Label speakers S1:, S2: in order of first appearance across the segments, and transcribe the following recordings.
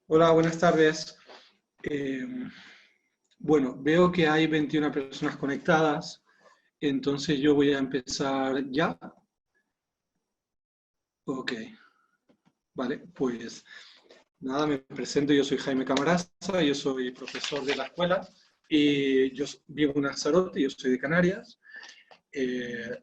S1: Hola, buenas tardes. Eh, bueno, veo que hay 21 personas conectadas, entonces yo voy a empezar ya. Ok, vale, pues nada, me presento, yo soy Jaime Camarasa, yo soy profesor de la escuela y yo vivo en Lanzarote, yo soy de Canarias.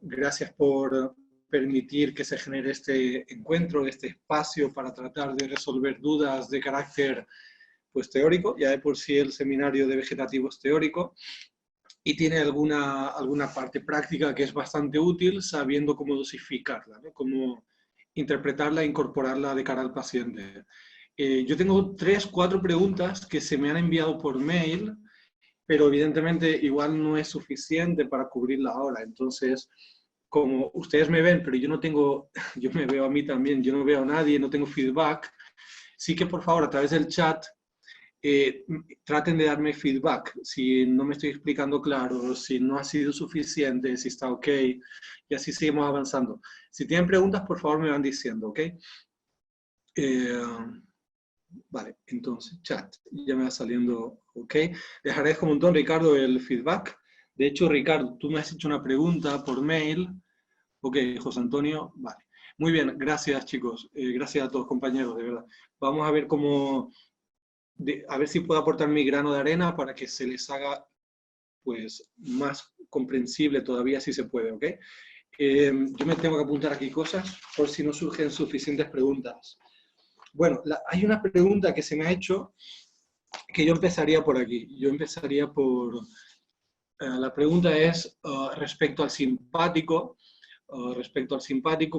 S1: Gracias por permitir que se genere este encuentro, este espacio para tratar de resolver dudas de carácter pues teórico. Ya de por sí el seminario de vegetativo es teórico, y tiene alguna parte práctica que es bastante útil sabiendo cómo dosificarla, ¿no? Cómo interpretarla e incorporarla de cara al paciente. Yo tengo 3, 4 preguntas que se me han enviado por mail, pero evidentemente igual no es suficiente para cubrirla ahora. Entonces, como ustedes me ven, pero yo no tengo, yo me veo a mí también, yo no veo a nadie, no tengo feedback, sí que por favor a través del chat eh, traten de darme feedback si no me estoy explicando claro, si no ha sido suficiente, si está ok, y así seguimos avanzando. Si tienen preguntas, por favor me van diciendo, ¿ok? Eh, vale, entonces, chat, ya me va saliendo, ¿ok? Les agradezco un montón, Ricardo, el feedback. De hecho, Ricardo, tú me has hecho una pregunta por mail. Ok, José Antonio, vale. Muy bien, gracias chicos, gracias a todos compañeros, de verdad. Vamos a ver cómo, a ver si puedo aportar mi grano de arena para que se les haga pues más comprensible todavía si se puede, ¿ok? Yo me tengo que apuntar aquí cosas por si no surgen suficientes preguntas. Bueno, hay una pregunta que se me ha hecho que yo empezaría por aquí. Yo empezaría por... la pregunta es respecto al simpático,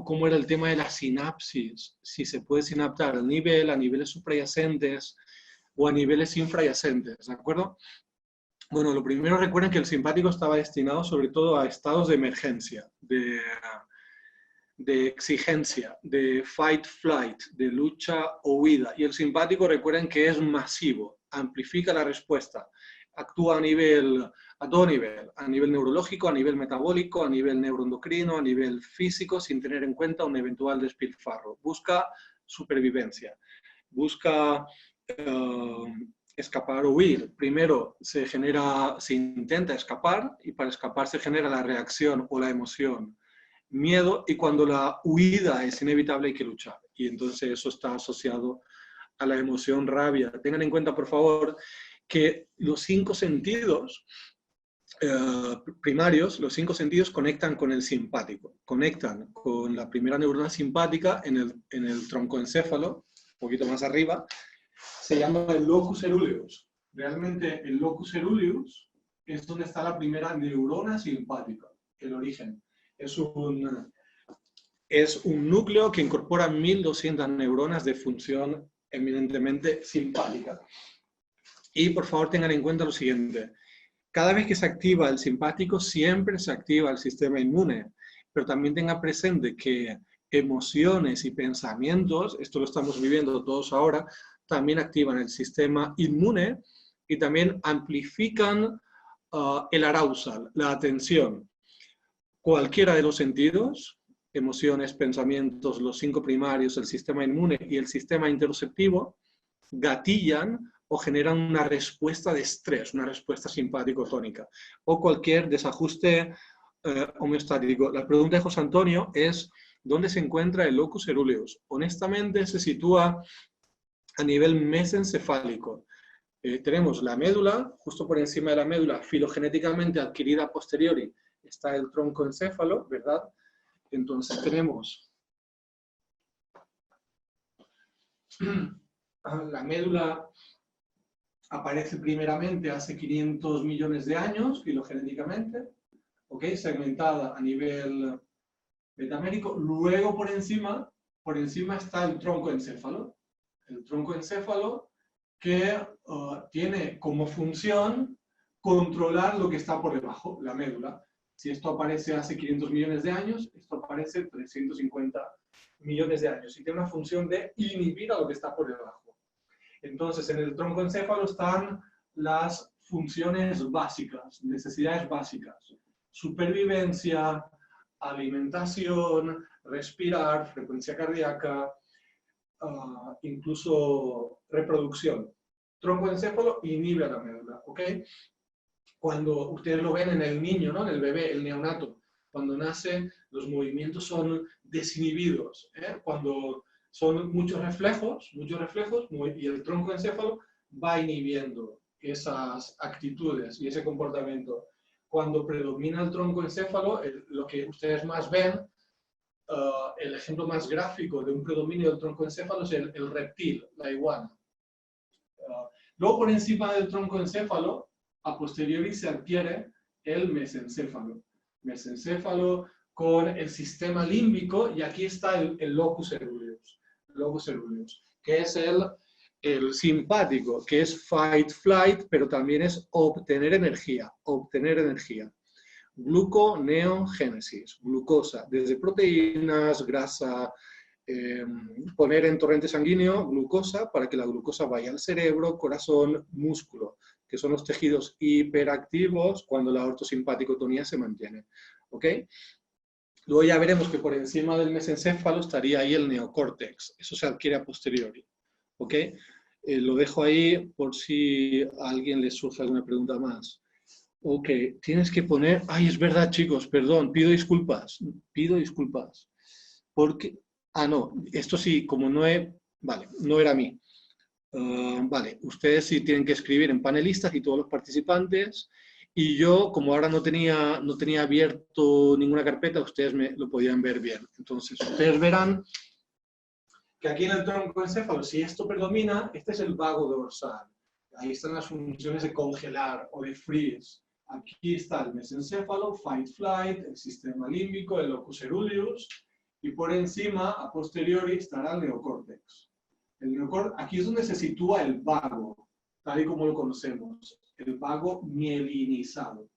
S1: cómo era el tema de la sinapsis, si se puede sinaptar a niveles suprayacentes o a niveles infrayacentes, ¿de acuerdo? Bueno, lo primero recuerden que el simpático estaba destinado sobre todo a estados de emergencia, de exigencia, de fight flight, de lucha o huida. Y el simpático recuerden que es masivo, amplifica la respuesta, actúa a todo nivel, a nivel neurológico, a nivel metabólico, a nivel neuroendocrino, a nivel físico, sin tener en cuenta un eventual despilfarro. Busca supervivencia, busca escapar o huir. Primero se intenta escapar y para escapar se genera la reacción o la emoción miedo, y cuando la huida es inevitable hay que luchar. Y entonces eso está asociado a la emoción rabia. Tengan en cuenta, por favor, que los 5 sentidos primarios, los 5 sentidos conectan con el simpático, conectan con la primera neurona simpática en el troncoencéfalo, un poquito más arriba, se llama el locus ceruleus. Realmente el locus ceruleus es donde está la primera neurona simpática, el origen. Es un núcleo que incorpora 1200 neuronas de función eminentemente simpática. Y por favor tengan en cuenta lo siguiente, cada vez que se activa el simpático siempre se activa el sistema inmune, pero también tengan presente que emociones y pensamientos, esto lo estamos viviendo todos ahora, también activan el sistema inmune y también amplifican el arousal, la atención. Cualquiera de los sentidos, emociones, pensamientos, los 5 primarios, el sistema inmune y el sistema interoceptivo, gatillan o generan una respuesta de estrés, una respuesta simpático-tónica, o cualquier desajuste homeostático. La pregunta de José Antonio es, ¿dónde se encuentra el locus ceruleus? Honestamente se sitúa a nivel mesencefálico. Tenemos la médula, justo por encima de la médula, filogenéticamente adquirida a posteriori, está el troncoencéfalo, ¿verdad? Entonces tenemos la médula aparece primeramente hace 500 millones de años, filogenéticamente, ¿ok? Segmentada a nivel metamérico. Luego por encima está el troncoencéfalo. El troncoencéfalo que tiene como función controlar lo que está por debajo, la médula. Si esto aparece hace 500 millones de años, esto aparece 350 millones de años. Y tiene una función de inhibir a lo que está por debajo. Entonces, en el troncoencéfalo están las funciones básicas, necesidades básicas. Supervivencia, alimentación, respirar, frecuencia cardíaca, incluso reproducción. Troncoencéfalo inhibe a la médula, ¿ok? Cuando ustedes lo ven en el niño, ¿no? En el bebé, el neonato, cuando nace, los movimientos son desinhibidos, ¿eh? Cuando son muchos reflejos, y el troncoencéfalo va inhibiendo esas actitudes y ese comportamiento. Cuando predomina el troncoencéfalo, lo que ustedes más ven, el ejemplo más gráfico de un predominio del troncoencéfalo es el reptil, la iguana. Luego, por encima del troncoencéfalo, a posteriori se adquiere el mesencéfalo. Mesencéfalo con el sistema límbico, y aquí está el locus ceruleus, que es el simpático, que es fight, flight, pero también es obtener energía. Gluconeogénesis, glucosa, desde proteínas, grasa, poner en torrente sanguíneo glucosa para que la glucosa vaya al cerebro, corazón, músculo, que son los tejidos hiperactivos cuando la ortosimpaticotonía se mantiene. ¿Ok? Luego ya veremos que por encima del mesencéfalo estaría ahí el neocórtex. Eso se adquiere a posteriori. ¿Ok? Lo dejo ahí por si a alguien le surge alguna pregunta más. Ok, tienes que poner... Ay, es verdad, chicos, perdón, pido disculpas. Porque... Ah, no, esto sí, como no he... Vale, no era a mí. Vale, ustedes sí tienen que escribir en panelistas y todos los participantes. Y yo, como ahora no tenía abierto ninguna carpeta, ustedes lo podían ver bien. Entonces, ustedes verán que aquí en el troncoencéfalo, si esto predomina, este es el vago dorsal. Ahí están las funciones de congelar o de freeze. Aquí está el mesencéfalo, fight-flight, el sistema límbico, el locus ceruleus, y por encima, a posteriori, estará el neocórtex. Aquí es donde se sitúa el vago, tal y como lo conocemos, el vago mielinizado.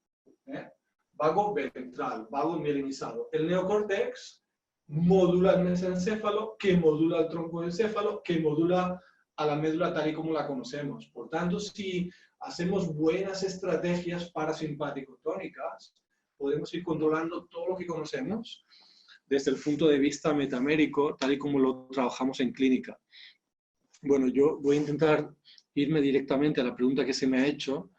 S1: Vago ventral, vago mielinizado. El neocórtex modula el mesencéfalo, que modula el troncoencéfalo, que modula a la médula tal y como la conocemos. Por tanto, si hacemos buenas estrategias parasimpático-tónicas, podemos ir controlando todo lo que conocemos desde el punto de vista metamérico, tal y como lo trabajamos en clínica. Bueno, yo voy a intentar irme directamente a la pregunta que se me ha hecho.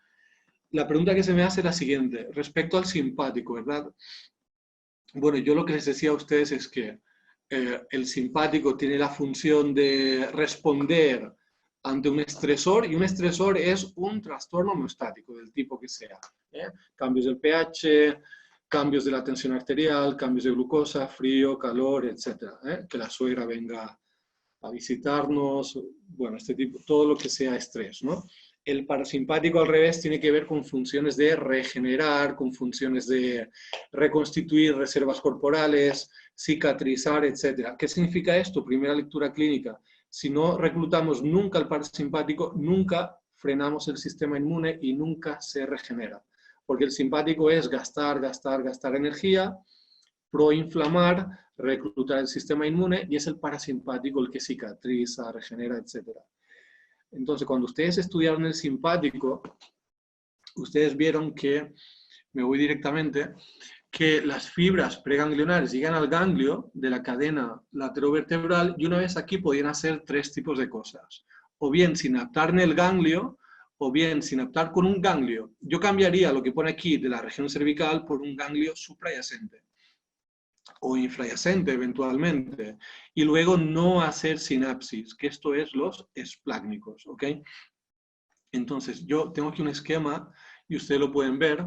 S1: La pregunta que se me hace es la siguiente, respecto al simpático, ¿verdad? Bueno, yo lo que les decía a ustedes es que el simpático tiene la función de responder ante un estresor, y un estresor es un trastorno homeostático del tipo que sea. Cambios del pH, cambios de la tensión arterial, cambios de glucosa, frío, calor, etc. Que la suegra venga a visitarnos, bueno, este tipo, todo lo que sea estrés, ¿no? El parasimpático, al revés, tiene que ver con funciones de regenerar, con funciones de reconstituir reservas corporales, cicatrizar, etc. ¿Qué significa esto? Primera lectura clínica. Si no reclutamos nunca el parasimpático, nunca frenamos el sistema inmune y nunca se regenera. Porque el simpático es gastar energía, proinflamar, reclutar el sistema inmune, y es el parasimpático el que cicatriza, regenera, etc. Entonces, cuando ustedes estudiaron el simpático, ustedes vieron que, me voy directamente, que las fibras preganglionares llegan al ganglio de la cadena laterovertebral, y una vez aquí podían hacer tres tipos de cosas. O bien sinaptar en el ganglio, o bien sinaptar con un ganglio. Yo cambiaría lo que pone aquí de la región cervical por un ganglio suprayacente o infrayacente eventualmente, y luego no hacer sinapsis, que esto es los esplácnicos, ¿ok? Entonces, yo tengo aquí un esquema y ustedes lo pueden ver.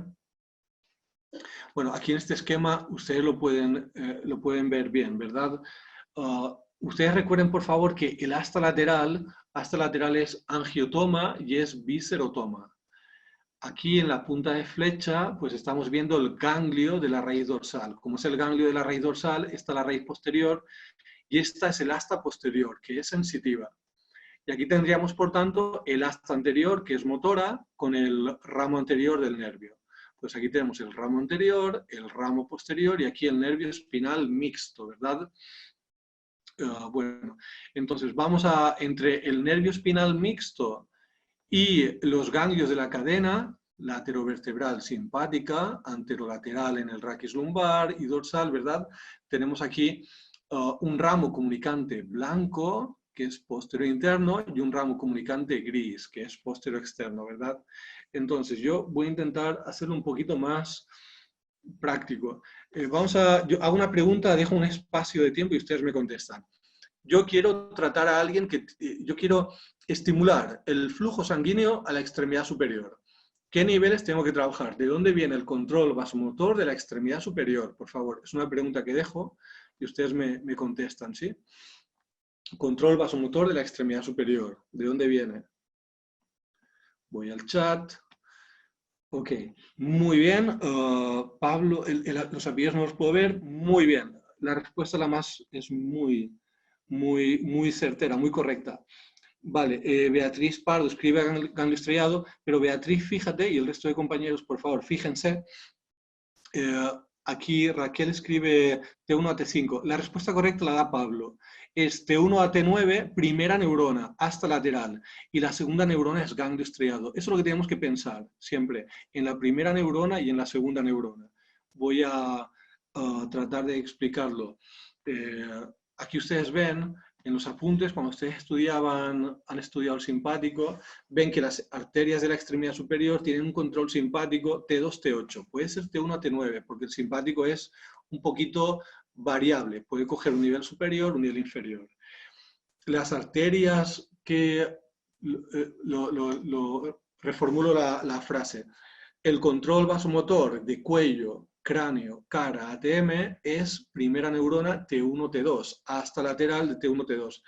S1: Bueno, aquí en este esquema ustedes lo pueden ver bien, ¿verdad? Ustedes recuerden, por favor, que el asta lateral es angiotoma y es viscerotoma. Aquí en la punta de flecha, pues estamos viendo el ganglio de la raíz dorsal. Como es el ganglio de la raíz dorsal, está la raíz posterior, y esta es el asta posterior, que es sensitiva. Y aquí tendríamos, por tanto, el asta anterior, que es motora, con el ramo anterior del nervio. Pues aquí tenemos el ramo anterior, el ramo posterior, y aquí el nervio espinal mixto, ¿verdad? Bueno, entonces vamos entre el nervio espinal mixto y los ganglios de la cadena laterovertebral simpática, anterolateral en el raquis lumbar y dorsal, ¿verdad? Tenemos aquí un ramo comunicante blanco, que es posterior interno, y un ramo comunicante gris, que es posterior externo, ¿verdad? Entonces, yo voy a intentar hacerlo un poquito más práctico. Yo hago una pregunta, dejo un espacio de tiempo y ustedes me contestan. Yo quiero tratar a alguien yo quiero estimular el flujo sanguíneo a la extremidad superior. ¿Qué niveles tengo que trabajar? ¿De dónde viene el control vasomotor de la extremidad superior? Por favor, es una pregunta que dejo y ustedes me contestan, ¿sí? Control vasomotor de la extremidad superior. ¿De dónde viene? Voy al chat. Ok, muy bien. Pablo, los apellidos no los puedo ver. Muy bien. La respuesta es muy certera, muy correcta. Vale, Beatriz Pardo escribe ganglio estriado, pero Beatriz, fíjate, y el resto de compañeros, por favor, fíjense. Aquí Raquel escribe T1 a T5. La respuesta correcta la da Pablo. Es T1 a T9, primera neurona, hasta lateral. Y la segunda neurona es ganglio estriado. Eso es lo que tenemos que pensar siempre, en la primera neurona y en la segunda neurona. Voy a tratar de explicarlo. Aquí ustedes ven, en los apuntes, cuando ustedes han estudiado el simpático, ven que las arterias de la extremidad superior tienen un control simpático T2, T8. Puede ser T1 a T9, porque el simpático es un poquito variable. Puede coger un nivel superior, un nivel inferior. Las arterias que... reformulo la frase. El control vasomotor de cuello, cráneo, cara, ATM es primera neurona T1, T2, hasta lateral de T1, T2.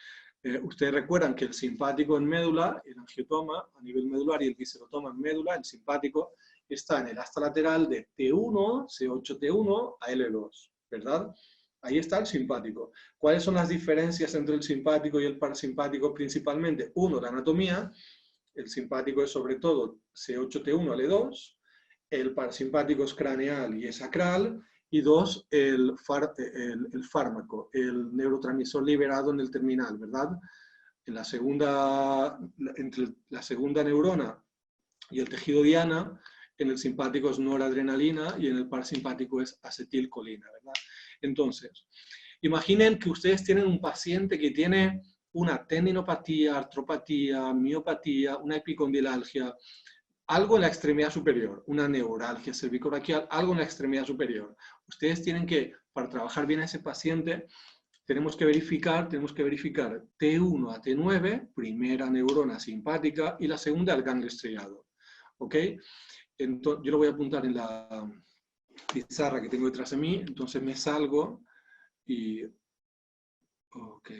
S1: Ustedes recuerdan que el simpático en médula, el angiotoma a nivel medular y el viscerotoma en médula, el simpático, está en el hasta lateral de T1, C8T1 a L2, ¿verdad? Ahí está el simpático. ¿Cuáles son las diferencias entre el simpático y el parasimpático principalmente? Uno, la anatomía. El simpático es sobre todo C8T1 a L2. El parasimpático es craneal y es sacral, y dos, el fármaco, el neurotransmisor liberado en el terminal, ¿verdad? Entre la segunda neurona y el tejido diana, en el simpático es noradrenalina y en el parasimpático es acetilcolina, ¿verdad? Entonces, imaginen que ustedes tienen un paciente que tiene una tendinopatía, artropatía, miopatía, una epicondilalgia, algo en la extremidad superior, una neuralgia cervicobraquial, algo en la extremidad superior. Ustedes tienen que, para trabajar bien a ese paciente, tenemos que verificar T1 a T9, primera neurona simpática, y la segunda el ganglio estriado. ¿Ok? Entonces, yo lo voy a apuntar en la pizarra que tengo detrás de mí, entonces me salgo y... Ok.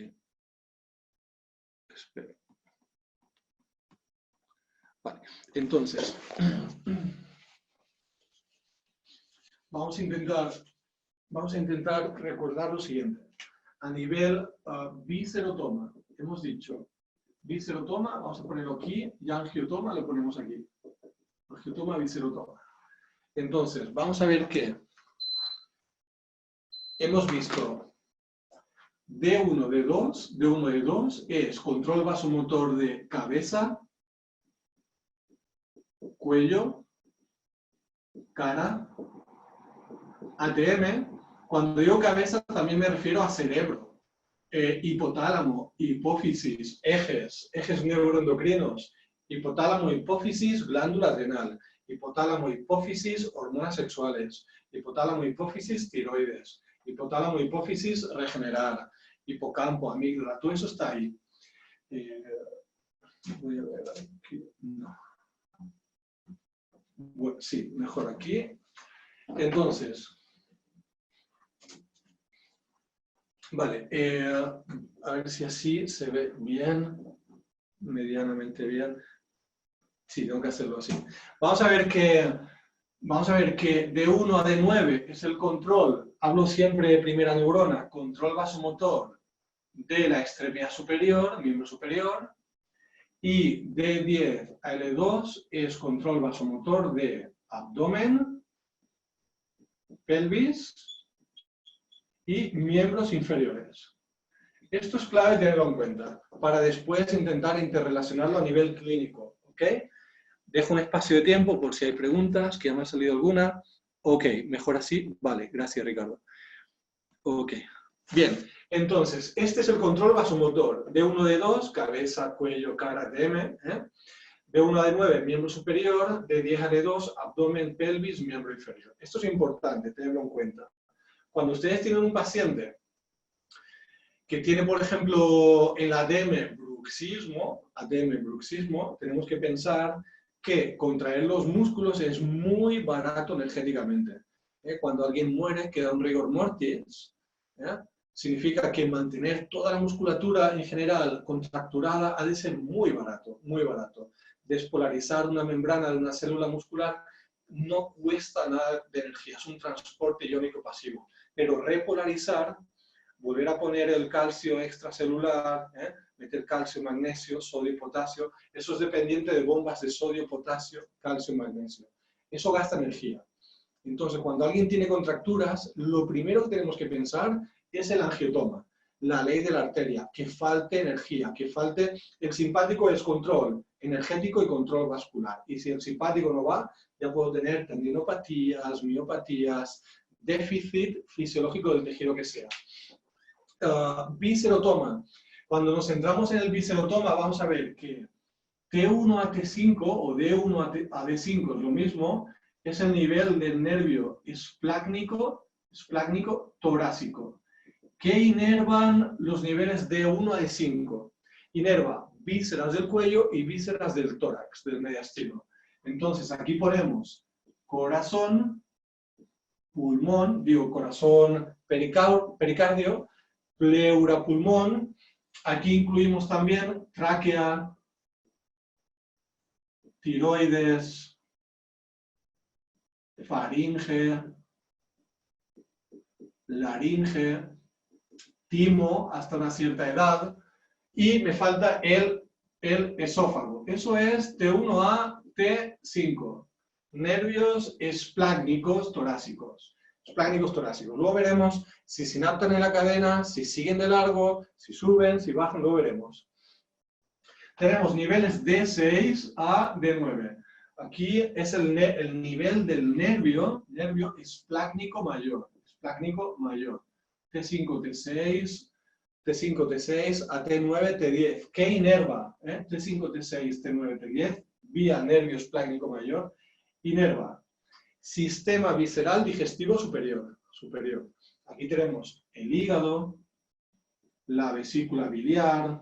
S1: Espera. Vale, entonces, vamos a intentar recordar lo siguiente. A nivel viscerotoma, hemos dicho, viscerotoma, vamos a ponerlo aquí, y angiotoma lo ponemos aquí. Angiotoma, viscerotoma. Entonces, vamos a ver que hemos visto D1, D2, D1, D2 es control vasomotor de cabeza, cuello, cara, ATM. Cuando digo cabeza también me refiero a cerebro, hipotálamo, hipófisis, ejes neuroendocrinos, hipotálamo, hipófisis, glándula adrenal, hipotálamo, hipófisis, hormonas sexuales, hipotálamo, hipófisis, tiroides, hipotálamo, hipófisis, regenerar, hipocampo, amígdala, todo eso está ahí. Voy a ver aquí, no. Bueno, sí, mejor aquí. Entonces, vale, a ver si así se ve bien, medianamente bien. Sí, tengo que hacerlo así. Vamos a ver que D1 a D9 es el control, hablo siempre de primera neurona, control vasomotor de la extremidad superior, miembro superior, y D10 a L2 es control vasomotor de abdomen, pelvis y miembros inferiores. Esto es clave tenerlo en cuenta para después intentar interrelacionarlo a nivel clínico, ¿ok? Dejo un espacio de tiempo por si hay preguntas, que ya me ha salido alguna. Ok, mejor así. Vale, gracias Ricardo. Ok, bien. Entonces, este es el control vasomotor. D1, D2, cabeza, cuello, cara, DM. D1 a D9, miembro superior. D10 a D2, abdomen, pelvis, miembro inferior. Esto es importante, tenerlo en cuenta. Cuando ustedes tienen un paciente que tiene, por ejemplo, el ADM bruxismo, tenemos que pensar que contraer los músculos es muy barato energéticamente. Cuando alguien muere, queda un rigor mortis. Significa que mantener toda la musculatura en general contracturada ha de ser muy barato, muy barato. Despolarizar una membrana de una célula muscular no cuesta nada de energía, es un transporte iónico pasivo. Pero repolarizar, volver a poner el calcio extracelular, meter calcio, magnesio, sodio y potasio, eso es dependiente de bombas de sodio, potasio, calcio y magnesio. Eso gasta energía. Entonces, cuando alguien tiene contracturas, lo primero que tenemos que pensar es el angiotoma, la ley de la arteria, que falte energía, que falte... El simpático es control energético y control vascular. Y si el simpático no va, ya puedo tener tendinopatías, miopatías, déficit fisiológico del tejido que sea. Viscerotoma. Cuando nos centramos en el viscerotoma, vamos a ver que T1 a T5 o D1 a D5 es lo mismo, es el nivel del nervio esplácnico torácico. ¿Qué inervan los niveles D1 a D5? Inerva vísceras del cuello y vísceras del tórax, del mediastino. Entonces, aquí ponemos corazón, pulmón, corazón, pericardio, pleura, pulmón. Aquí incluimos también tráquea, tiroides, faringe, laringe, timo hasta una cierta edad, y me falta el esófago. Eso es T1 a T5, nervios esplácnicos torácicos. Luego veremos si sinaptan en la cadena, si siguen de largo, si suben, si bajan, luego veremos. Tenemos niveles D6 a D9. Aquí es el nivel del nervio esplácnico mayor. T5, T6, T5, T6 a T9, T10. ¿Qué inerva? T5, T6, T9, T10, vía nervio esplácnico mayor. Inerva sistema visceral digestivo superior. Aquí tenemos el hígado, la vesícula biliar,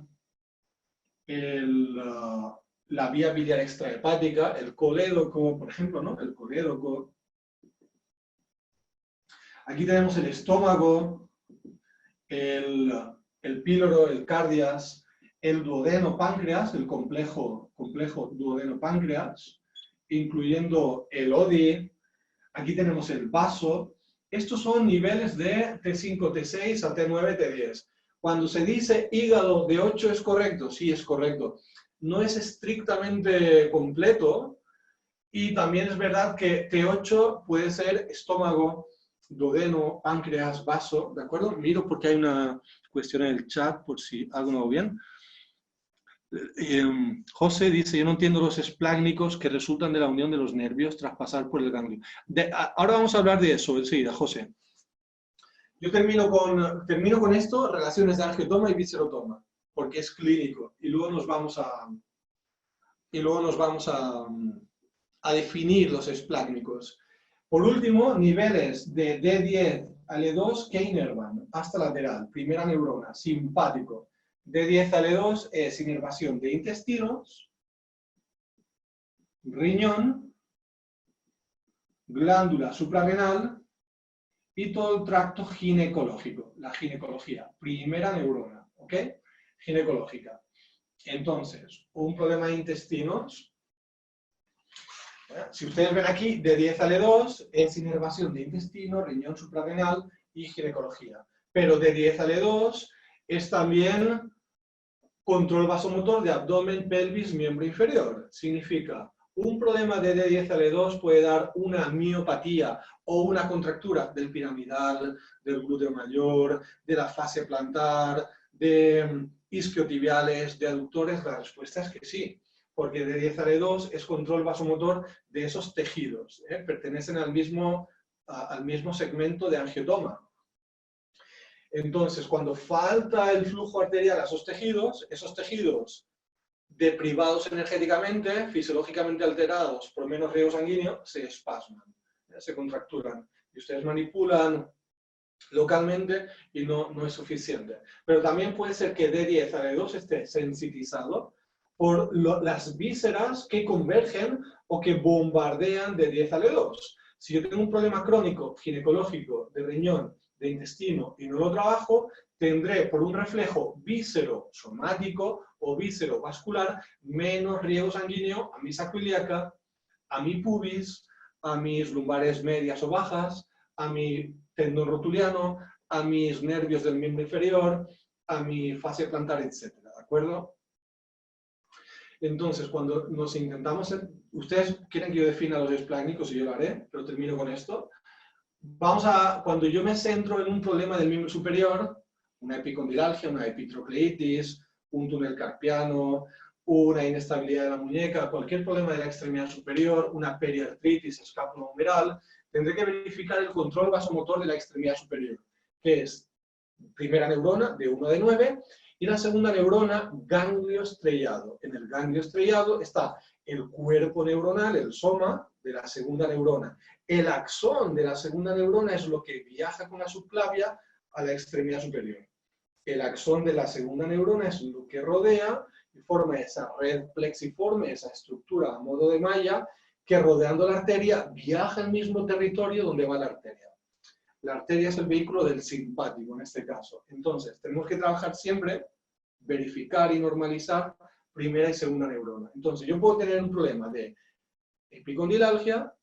S1: la vía biliar extrahepática, el colédoco, por ejemplo, ¿no? El colédoco. Aquí tenemos el estómago, el píloro, el cardias, el duodeno páncreas, el complejo duodeno páncreas, incluyendo el ODI. Aquí tenemos el vaso. Estos son niveles de T5, T6 a T9, T10. Cuando se dice hígado de 8 es correcto, sí es correcto. No es estrictamente completo y también es verdad que T8 puede ser estómago, duodeno, páncreas, vaso, ¿de acuerdo? Miro porque hay una cuestión en el chat por si algo no va bien. José dice, yo no entiendo los esplácnicos que resultan de la unión de los nervios tras pasar por el ganglio. Ahora vamos a hablar de eso enseguida, José. Yo termino con esto, relaciones de angiotoma y viscerotoma, porque es clínico, y luego nos vamos a definir los esplácnicos. Por último, niveles de D10 a L2 que inervan, hasta lateral, primera neurona, simpático. D10 a L2 es inervación de intestinos, riñón, glándula suprarrenal y todo el tracto ginecológico, la ginecología, primera neurona, ¿ok? Ginecológica. Entonces, un problema de intestinos, si ustedes ven aquí, de 10 a L2 es inervación de intestino, riñón suprarrenal y ginecología. Pero de 10 a L2 es también control vasomotor de abdomen, pelvis, miembro inferior. Significa, un problema de D10 a L2 puede dar una miopatía o una contractura del piramidal, del glúteo mayor, de la fascia plantar, de isquiotibiales, de aductores. La respuesta es que sí, porque D10 a L2 es control vasomotor de esos tejidos, pertenecen al mismo segmento de angiotoma. Entonces, cuando falta el flujo arterial a esos tejidos deprivados energéticamente, fisiológicamente alterados por menos riego sanguíneo, se espasman, se contracturan. Y ustedes manipulan localmente y no es suficiente. Pero también puede ser que D10 a D2 esté sensitizado por las vísceras que convergen o que bombardean D10 a D2. Si yo tengo un problema crónico, ginecológico, de riñón, de intestino y no lo trabajo, tendré por un reflejo víscero-somático o víscero-vascular menos riego sanguíneo a mi saco ilíaca, a mi pubis, a mis lumbares medias o bajas, a mi tendón rotuliano, a mis nervios del miembro inferior, a mi fascia plantar, etc. ¿De acuerdo? Entonces, cuando nos intentamos... Ustedes quieren que yo defina los esplácnicos y yo lo haré, pero termino con esto. Cuando yo me centro en un problema del miembro superior, una epicondilalgia, una epitrocleitis, un túnel carpiano, una inestabilidad de la muñeca, cualquier problema de la extremidad superior, una periartritis escapulohumeral, tendré que verificar el control vasomotor de la extremidad superior, que es primera neurona de 1 a D9 y la segunda neurona ganglio estrellado. En el ganglio estrellado está el cuerpo neuronal, el soma de la segunda neurona. El axón de la segunda neurona es lo que viaja con la subclavia a la extremidad superior. El axón de la segunda neurona es lo que rodea y forma esa red plexiforme, esa estructura a modo de malla, que rodeando la arteria viaja al mismo territorio donde va la arteria. La arteria es el vehículo del simpático en este caso. Entonces, tenemos que trabajar siempre, verificar y normalizar primera y segunda neurona. Entonces, yo puedo tener un problema de epicondilalgia,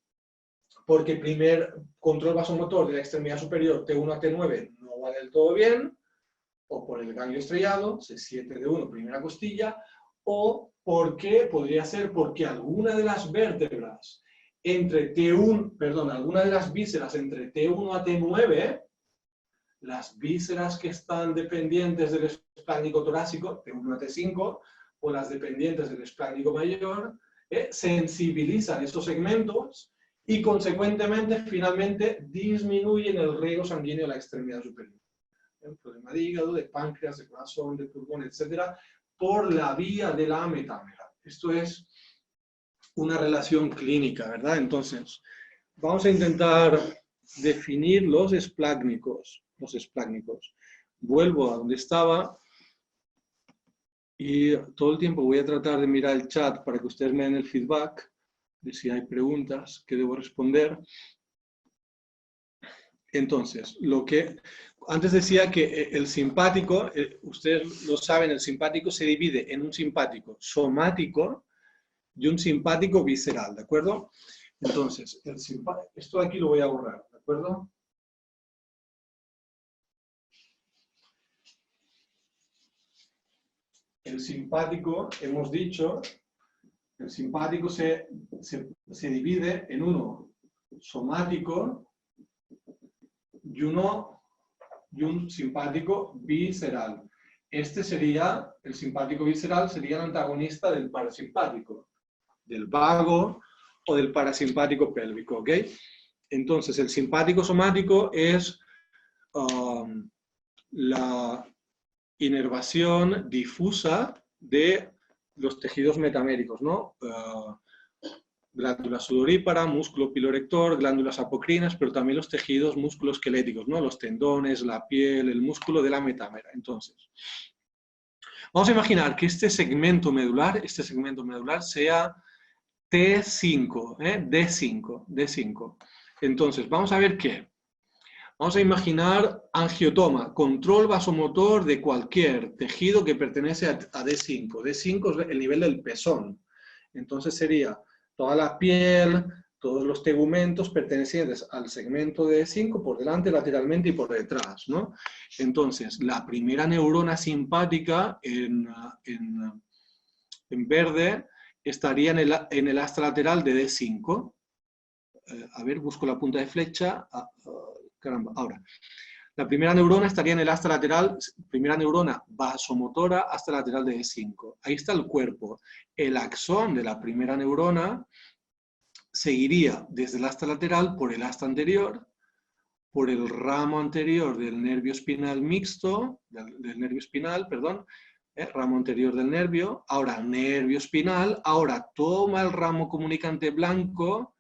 S1: porque el primer control vasomotor de la extremidad superior T1 a T9 no va del todo bien, o por el ganglio estrellado, C7D1, primera costilla, o podría ser porque alguna de las vértebras alguna de las vísceras entre T1 a T9, las vísceras que están dependientes del esplácnico torácico, T1 a T5, o las dependientes del esplácnico mayor, sensibilizan esos segmentos y consecuentemente, finalmente, disminuyen el riego sanguíneo a la extremidad superior. Un problema de hígado, de páncreas, de corazón, de pulmón, etc., por la vía de la metámera. Esto es una relación clínica, ¿verdad? Entonces, vamos a intentar definir los esplácnicos. Vuelvo a donde estaba y todo el tiempo voy a tratar de mirar el chat para que ustedes me den el feedback de si hay preguntas que debo responder. Entonces, antes decía que el simpático, ustedes lo saben, el simpático se divide en un simpático somático y un simpático visceral, ¿de acuerdo? Entonces, esto de aquí lo voy a borrar, ¿de acuerdo? El simpático, hemos dicho, el simpático se divide en uno somático y un simpático visceral. El simpático visceral sería el antagonista del parasimpático, del vago o del parasimpático pélvico, ¿ok? Entonces, el simpático somático es la inervación difusa de los tejidos metaméricos, ¿no? Glándula sudorípara, músculo pilorector, glándulas apocrinas, pero también los tejidos musculoesqueléticos, ¿no? Los tendones, la piel, el músculo de la metámera. Entonces, vamos a imaginar que este segmento medular sea T5, D5. Entonces, vamos a ver qué. Vamos a imaginar angiotoma, control vasomotor de cualquier tejido que pertenece a D5. D5 es el nivel del pezón. Entonces sería toda la piel, todos los tegumentos pertenecientes al segmento de D5 por delante, lateralmente y por detrás, ¿no? Entonces, la primera neurona simpática en verde estaría en el asta lateral de D5. A ver, busco la punta de flecha. Caramba, ahora. La primera neurona estaría en el asta lateral, primera neurona vasomotora, asta lateral de D5. Ahí está el cuerpo. El axón de la primera neurona seguiría desde el asta lateral por el asta anterior, por el ramo anterior del nervio espinal mixto, del nervio espinal, perdón, ramo anterior del nervio, ahora nervio espinal, ahora toma el ramo comunicante blanco,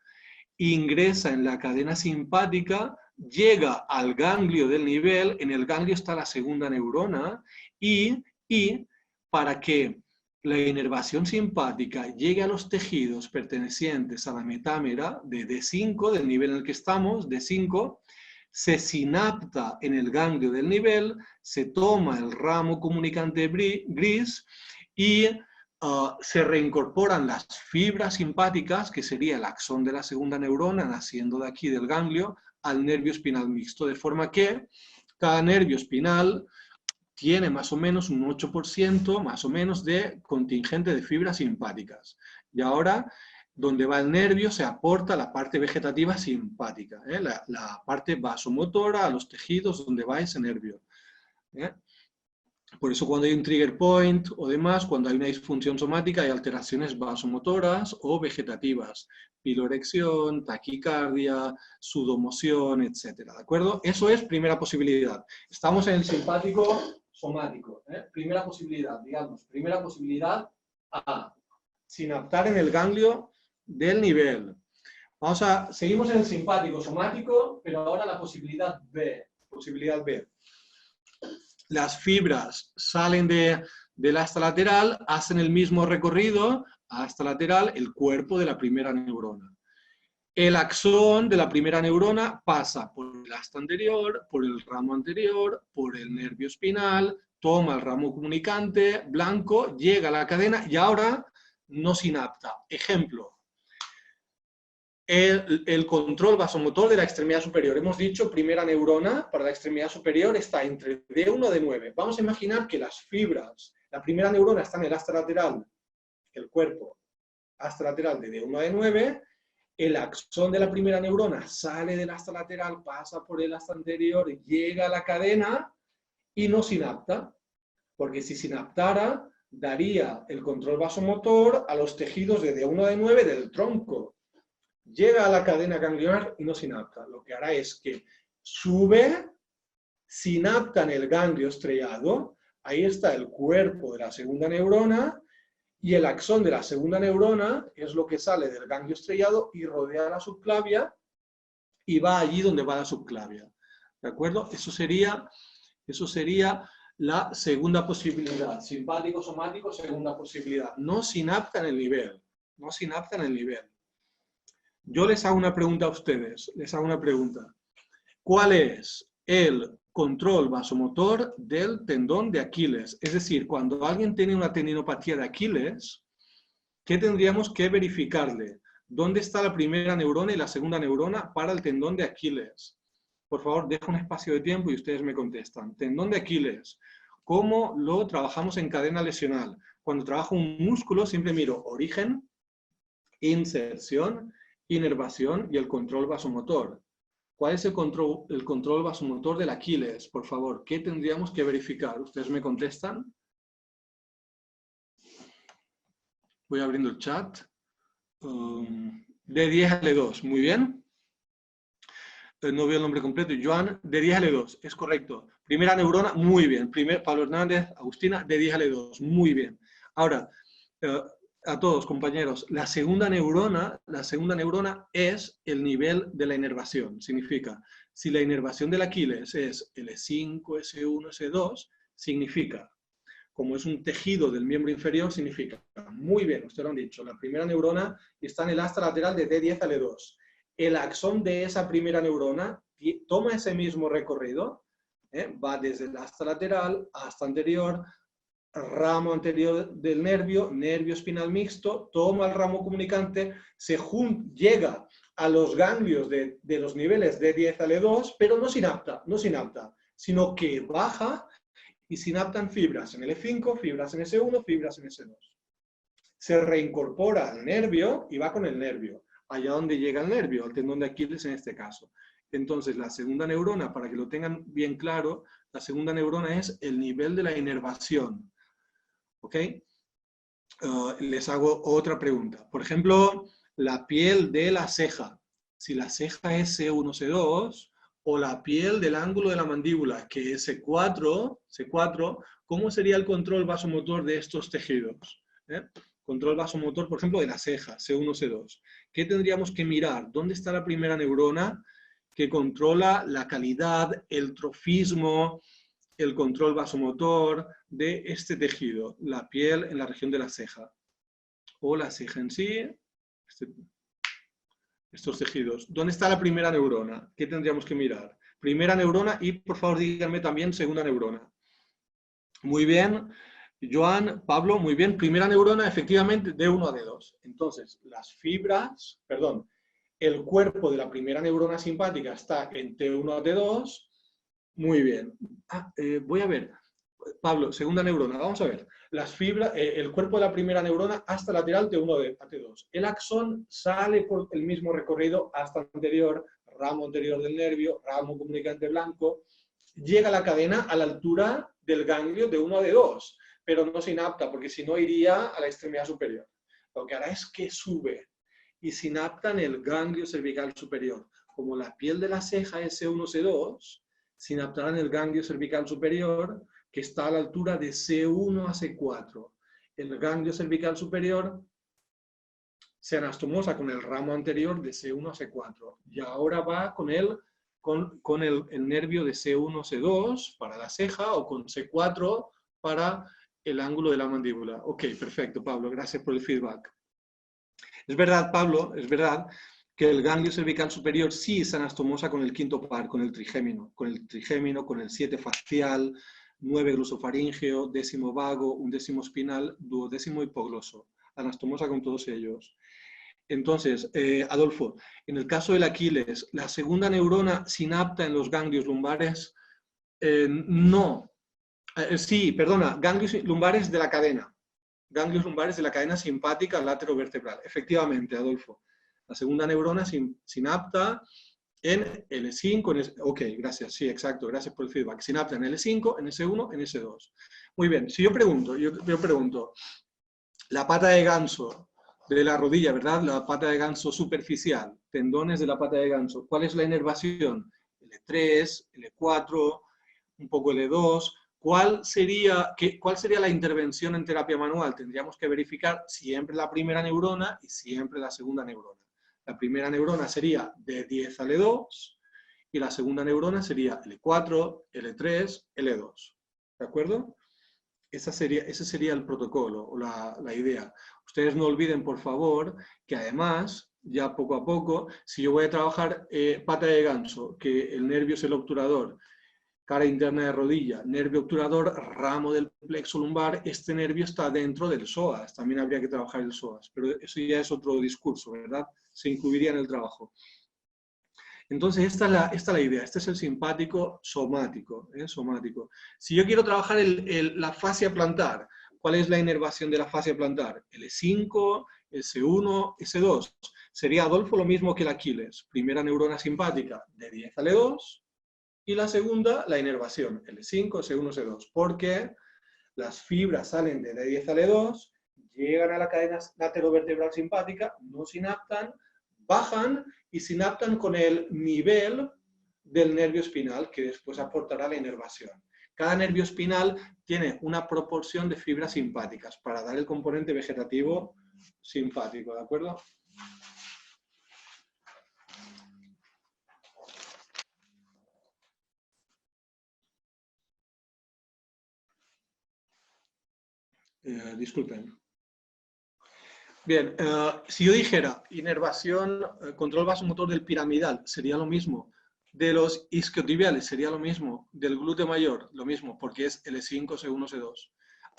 S1: ingresa en la cadena simpática, llega al ganglio del nivel, en el ganglio está la segunda neurona, y para que la inervación simpática llegue a los tejidos pertenecientes a la metámera de D5, del nivel en el que estamos, D5, se sinapta en el ganglio del nivel, se toma el ramo comunicante gris y se reincorporan las fibras simpáticas, que sería el axón de la segunda neurona, naciendo de aquí del ganglio, al nervio espinal mixto, de forma que cada nervio espinal tiene más o menos un 8% más o menos de contingente de fibras simpáticas. Y ahora, donde va el nervio, se aporta la parte vegetativa simpática, la parte vasomotora a los tejidos donde va ese nervio. Por eso cuando hay un trigger point o demás, cuando hay una disfunción somática, hay alteraciones vasomotoras o vegetativas, piloerección, taquicardia, sudomoción, etc. ¿De acuerdo? Eso es primera posibilidad. Estamos en el simpático somático. Primera posibilidad, digamos, primera posibilidad A, sinaptar en el ganglio del nivel. Seguimos en el simpático somático, pero ahora la posibilidad B. Posibilidad B. Las fibras salen del asta lateral, hacen el mismo recorrido, asta lateral, el cuerpo de la primera neurona. El axón de la primera neurona pasa por el asta anterior, por el ramo anterior, por el nervio espinal, toma el ramo comunicante blanco, llega a la cadena y ahora no sinapta. Ejemplo. El control vasomotor de la extremidad superior. Hemos dicho, primera neurona para la extremidad superior está entre D1 y D9. Vamos a imaginar que las fibras, la primera neurona está en el asta lateral, el cuerpo, asta lateral de D1 a D9, el axón de la primera neurona sale del asta lateral, pasa por el asta anterior, llega a la cadena y no sinapta, porque si sinaptara, daría el control vasomotor a los tejidos de D1 a D9 del tronco. Llega a la cadena ganglionar y no sinapta. Lo que hará es que sube, sinapta en el ganglio estrellado, ahí está el cuerpo de la segunda neurona, y el axón de la segunda neurona es lo que sale del ganglio estrellado y rodea la subclavia y va allí donde va la subclavia. ¿De acuerdo? Eso sería la segunda posibilidad. Simpático-somático, segunda posibilidad. No sinapta en el nivel. No sinapta en el nivel. Yo les hago una pregunta a ustedes, les hago una pregunta. ¿Cuál es el control vasomotor del tendón de Aquiles? Es decir, cuando alguien tiene una tendinopatía de Aquiles, ¿qué tendríamos que verificarle? ¿Dónde está la primera neurona y la segunda neurona para el tendón de Aquiles? Por favor, dejo un espacio de tiempo y ustedes me contestan. Tendón de Aquiles. ¿Cómo lo trabajamos en cadena lesional? Cuando trabajo un músculo siempre miro origen, inserción, inervación y el control vasomotor. ¿Cuál es el control vasomotor del Aquiles? Por favor, ¿qué tendríamos que verificar? ¿Ustedes me contestan? Voy abriendo el chat. De 10 a L2, muy bien. No veo el nombre completo. Joan, de 10 a L2, es correcto. Primera neurona, muy bien. Pablo Hernández, Agustina, de 10 a L2, muy bien. Ahora, a todos, compañeros, la segunda neurona es el nivel de la inervación. Significa, si la inervación del Aquiles es L5, S1, S2, significa, como es un tejido del miembro inferior, significa, muy bien, ustedes lo han dicho, la primera neurona está en el asta lateral de D10 a L2. El axón de esa primera neurona toma ese mismo recorrido, va desde el asta lateral, asta anterior, ramo anterior del nervio, nervio espinal mixto, toma el ramo comunicante, llega a los ganglios de los niveles de D10 a L2, pero no sinapta, sino que baja y sinaptan fibras en L5, fibras en S1, fibras en S2. Se reincorpora al nervio y va con el nervio, allá donde llega el nervio, al tendón de Aquiles en este caso. Entonces, la segunda neurona, para que lo tengan bien claro, la segunda neurona es el nivel de la inervación. ¿Ok? Les hago otra pregunta. Por ejemplo, la piel de la ceja. Si la ceja es C1, C2, o la piel del ángulo de la mandíbula, que es C4, ¿cómo sería el control vasomotor de estos tejidos? Control vasomotor, por ejemplo, de la ceja, C1, C2. ¿Qué tendríamos que mirar? ¿Dónde está la primera neurona que controla la calidad, el trofismo, el control vasomotor de este tejido? La piel en la región de la ceja. O la ceja en sí, estos tejidos. ¿Dónde está la primera neurona? ¿Qué tendríamos que mirar? Primera neurona y, por favor, díganme también segunda neurona. Muy bien, Joan, Pablo, muy bien. Primera neurona, efectivamente, D1 a D2. Entonces, las fibras, perdón, el cuerpo de la primera neurona simpática está en T1 a T2. Muy bien. Voy a ver. Pablo, segunda neurona, vamos a ver. Las fibras, el cuerpo de la primera neurona hasta lateral T1 a T2. El axón sale por el mismo recorrido hasta el anterior, ramo anterior del nervio, ramo comunicante blanco, llega la cadena a la altura del ganglio de 1 a D2, pero no sinapta, porque si no iría a la extremidad superior. Lo que hará es que sube y sinapta en el ganglio cervical superior. Como la piel de la ceja es C1, C2, sinaptará en el ganglio cervical superior, que está a la altura de C1 a C4. El ganglio cervical superior se anastomosa con el ramo anterior de C1 a C4. Y ahora va con el nervio de C1, C2 para la ceja o con C4 para el ángulo de la mandíbula. Ok, perfecto, Pablo, gracias por el feedback. Es verdad, Pablo, es verdad que el ganglio cervical superior sí se anastomosa con el quinto par, con el trigémino, con el 7 facial, 9 glosofaríngeo, 10º vago, 11º espinal, 12º hipogloso. Anastomosa con todos ellos. Entonces, Adolfo, en el caso del Aquiles, ¿la segunda neurona sinapta en los ganglios lumbares? No. Sí, perdona, ganglios lumbares de la cadena. Ganglios lumbares de la cadena simpática laterovertebral. Efectivamente, Adolfo. La segunda neurona sinapta en L5, ok, gracias, sí, exacto, gracias por el feedback. Sinapta en L5, en S1, en S2. Muy bien, si yo pregunto, la pata de ganso de la rodilla, ¿verdad? La pata de ganso superficial, tendones de la pata de ganso. ¿Cuál es la inervación? L3, L4, un poco L2. ¿Cuál sería la intervención en terapia manual? Tendríamos que verificar siempre la primera neurona y siempre la segunda neurona. La primera neurona sería de 10 a L2 y la segunda neurona sería L4, L3, L2. ¿De acuerdo? Ese sería el protocolo o la idea. Ustedes no olviden, por favor, que además, ya poco a poco, si yo voy a trabajar pata de ganso, que el nervio es el obturador, cara interna de rodilla, nervio obturador, ramo del plexo lumbar, este nervio está dentro del psoas. También habría que trabajar el psoas, pero eso ya es otro discurso, ¿verdad? Se incluiría en el trabajo. Entonces, esta es la idea. Este es el simpático somático. Somático. Si yo quiero trabajar la fascia plantar, ¿cuál es la inervación de la fascia plantar? L5, S1, S2. Sería, Adolfo, lo mismo que el Aquiles. Primera neurona simpática de 10 a L2 y la segunda, la inervación, L5, S1, S2. Porque las fibras salen de L10 a L2, llegan a la cadena laterovertebral simpática, no sinaptan, bajan y sinaptan con el nivel del nervio espinal que después aportará la inervación. Cada nervio espinal tiene una proporción de fibras simpáticas para dar el componente vegetativo simpático, ¿de acuerdo? Disculpen. Bien, si yo dijera inervación, control vasomotor del piramidal, sería lo mismo. De los isquiotibiales sería lo mismo. Del glúteo mayor, lo mismo, porque es L5, C1, C2.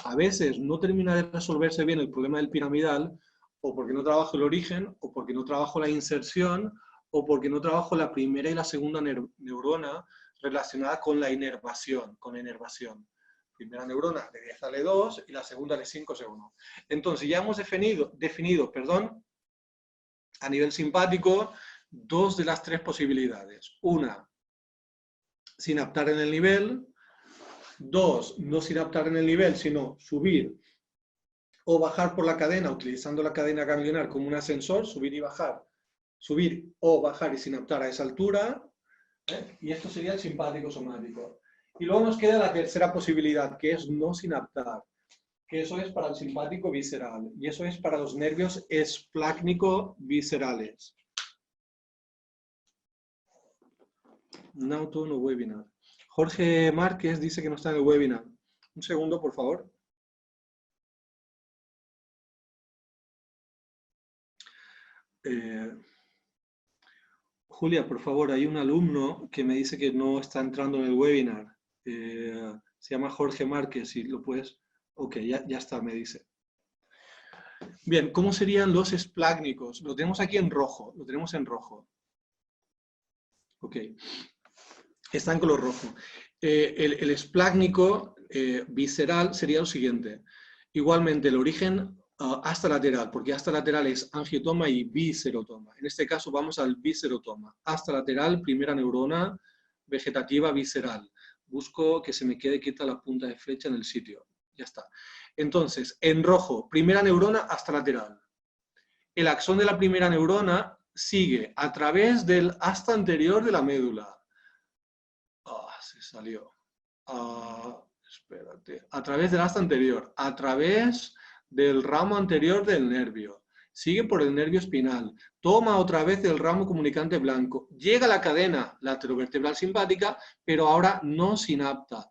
S1: A veces no termina de resolverse bien el problema del piramidal, o porque no trabajo el origen, o porque no trabajo la inserción, o porque no trabajo la primera y la segunda neurona relacionada con la inervación, Primera neurona de 10 a L2 y la segunda de 5 C1. Entonces ya hemos definido, a nivel simpático, dos de las tres posibilidades. Una, sinaptar en el nivel. Dos, no sinaptar en el nivel, sino subir o bajar por la cadena, utilizando la cadena ganglionar como un ascensor, subir y bajar. Subir o bajar y sinaptar a esa altura. Y esto sería el simpático somático. Y luego nos queda la tercera posibilidad, que es no sinaptar, que eso es para el simpático visceral, y eso es para los nervios esplácnico-viscerales. No, todo no webinar. Jorge Márquez dice que no está en el webinar. Un segundo, por favor. Julia, por favor, hay un alumno que me dice que no está entrando en el webinar. Se llama Jorge Márquez, si lo puedes... Ok, ya está, me dice. Bien, ¿cómo serían los esplácnicos? Lo tenemos aquí en rojo, lo tenemos en rojo. Ok, está en color rojo. El esplácnico visceral sería lo siguiente. Igualmente, el origen hasta lateral, porque hasta lateral es angiotoma y viscerotoma. En este caso vamos al viscerotoma. Hasta lateral, primera neurona vegetativa visceral. Busco que se me quede quieta la punta de flecha en el sitio. Ya está. Entonces, en rojo, primera neurona hasta lateral. El axón de la primera neurona sigue a través del asta anterior de la médula. Se salió. Espérate. A través del asta anterior, a través del ramo anterior del nervio. Sigue por el nervio espinal. Toma otra vez el ramo comunicante blanco. Llega a la cadena laterovertebral simpática, pero ahora no sinapta.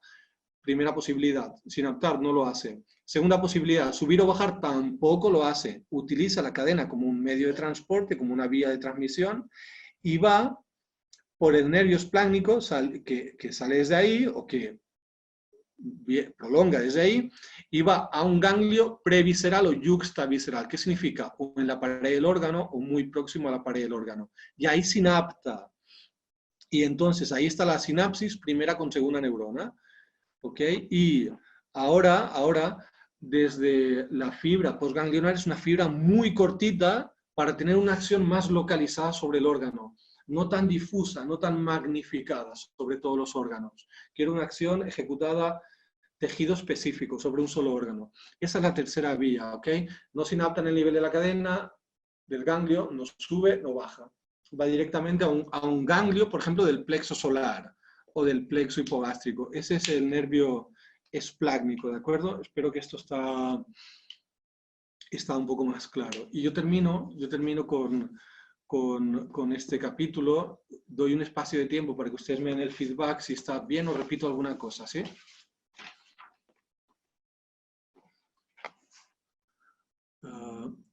S1: Primera posibilidad, sinaptar no lo hace. Segunda posibilidad, subir o bajar tampoco lo hace. Utiliza la cadena como un medio de transporte, como una vía de transmisión, y va por el nervio esplácnico que sale desde ahí o que prolonga desde ahí y va a un ganglio previsceral o yuxtavisceral. ¿Qué significa? O en la pared del órgano o muy próximo a la pared del órgano. Y ahí sinapta. Y entonces ahí está la sinapsis primera con segunda neurona. ¿Ok? Y ahora, desde la fibra postganglionar es una fibra muy cortita para tener una acción más localizada sobre el órgano, no tan difusa, no tan magnificada sobre todos los órganos. Quiero una acción ejecutada tejido específico sobre un solo órgano. Esa es la tercera vía, ¿ok? No sinapta en el nivel de la cadena del ganglio, no sube, no baja. Va directamente a un ganglio, por ejemplo, del plexo solar o del plexo hipogástrico. Ese es el nervio esplácnico, ¿de acuerdo? Espero que esto está un poco más claro. Y yo termino con este capítulo. Doy un espacio de tiempo para que ustedes me den el feedback si está bien o repito alguna cosa, ¿sí?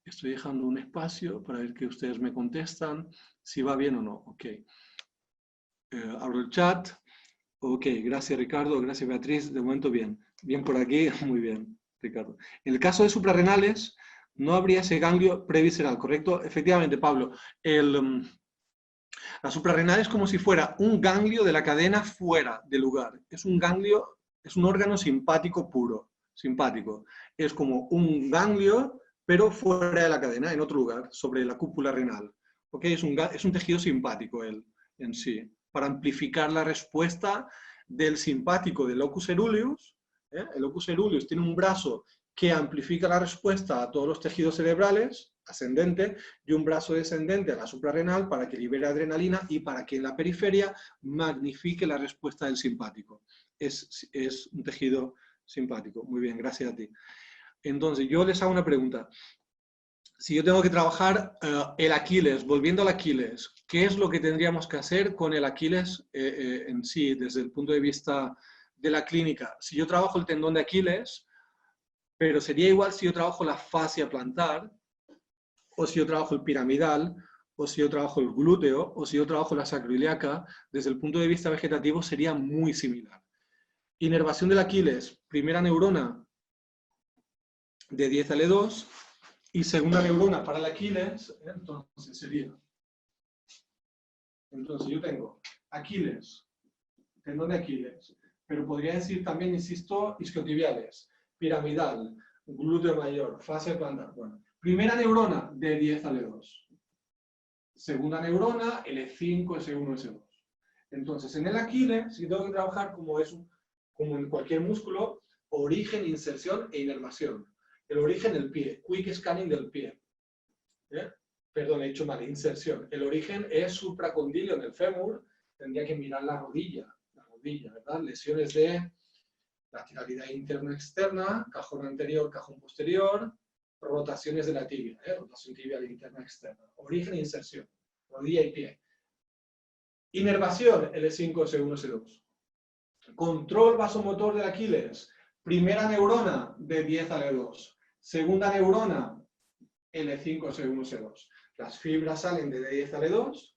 S1: Estoy dejando un espacio para ver que ustedes me contestan si va bien o no. Ok. Abro el chat. Ok, gracias Ricardo, gracias Beatriz. De momento bien. Bien por aquí, muy bien, Ricardo. En el caso de suprarrenales, no habría ese ganglio previsceral, ¿correcto? Efectivamente, Pablo. La suprarrenal es como si fuera un ganglio de la cadena fuera del lugar. Es un ganglio, es un órgano simpático puro. Simpático. Es como un ganglio pero fuera de la cadena, en otro lugar, sobre la cúpula renal. ¿Okay? Es un tejido simpático él en sí, para amplificar la respuesta del simpático del locus coeruleus. El locus coeruleus tiene un brazo que amplifica la respuesta a todos los tejidos cerebrales, ascendente, y un brazo descendente a la suprarrenal para que libere adrenalina y para que en la periferia magnifique la respuesta del simpático. Es un tejido simpático. Muy bien, gracias a ti. Entonces, yo les hago una pregunta. Si yo tengo que trabajar el Aquiles, volviendo al Aquiles, ¿qué es lo que tendríamos que hacer con el Aquiles en sí, desde el punto de vista de la clínica? Si yo trabajo el tendón de Aquiles, pero sería igual si yo trabajo la fascia plantar, o si yo trabajo el piramidal, o si yo trabajo el glúteo, o si yo trabajo la sacroiliaca, desde el punto de vista vegetativo sería muy similar. Inervación del Aquiles, primera neurona, de 10 a L2 y segunda neurona para el Aquiles, entonces sería. Entonces yo tengo Aquiles, tendón de Aquiles, pero podría decir también, insisto, isquiotibiales, piramidal, glúteo mayor, fascia plantar. Bueno, primera neurona de 10 a L2. Segunda neurona, L5, S1, S2. Entonces en el Aquiles, si tengo que trabajar como en cualquier músculo, origen, inserción e inervación. El origen del pie, quick scanning del pie. Perdón, he dicho mal, inserción. El origen es supracondilio en el fémur tendría que mirar la rodilla, ¿verdad? Lesiones de lateralidad interna-externa, cajón anterior, cajón posterior, rotaciones de la tibia, rotación tibial interna-externa, origen e inserción, rodilla y pie. Inervación, L5, S1, S2. Control vasomotor del Aquiles, primera neurona de 10 a L2, segunda neurona L5, S1, S2. Las fibras salen de D10 a L2,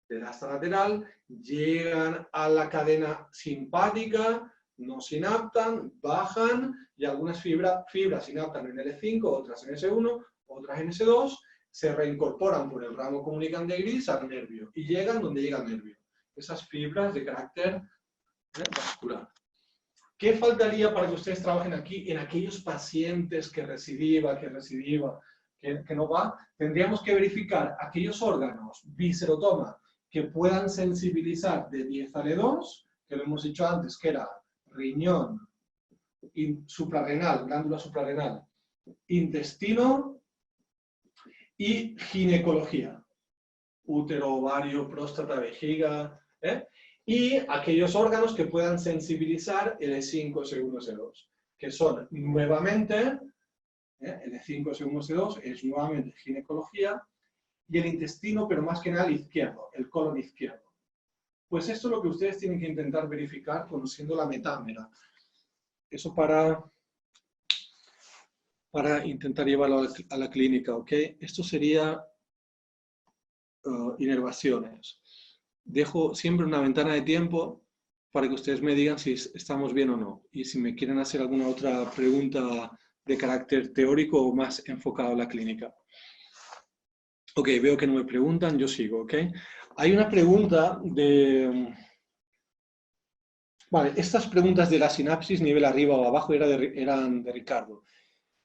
S1: del asta lateral, llegan a la cadena simpática, no sinaptan, bajan y algunas fibras sinaptan en L5, otras en S1, otras en S2, se reincorporan por el ramo comunicante gris al nervio y llegan donde llega el nervio. Esas fibras de carácter vascular. ¿Qué faltaría para que ustedes trabajen aquí en aquellos pacientes que recidiva, que no va? Tendríamos que verificar aquellos órganos, viscerotoma, que puedan sensibilizar de 10 a L2, que lo hemos dicho antes, que era riñón, suprarrenal, glándula suprarrenal, intestino y ginecología. Útero, ovario, próstata, vejiga, y aquellos órganos que puedan sensibilizar L5, S1, S2, que son nuevamente, L5, S1, S2 es nuevamente ginecología, y el intestino, pero más que nada el izquierdo, el colon izquierdo. Pues esto es lo que ustedes tienen que intentar verificar conociendo la metámera. Eso para intentar llevarlo a la clínica, ¿ok? Esto sería inervaciones. Dejo siempre una ventana de tiempo para que ustedes me digan si estamos bien o no. Y si me quieren hacer alguna otra pregunta de carácter teórico o más enfocado a la clínica. Ok, veo que no me preguntan, yo sigo, ¿ok? Hay una pregunta de... Vale, estas preguntas de la sinapsis, nivel arriba o abajo, eran de Ricardo.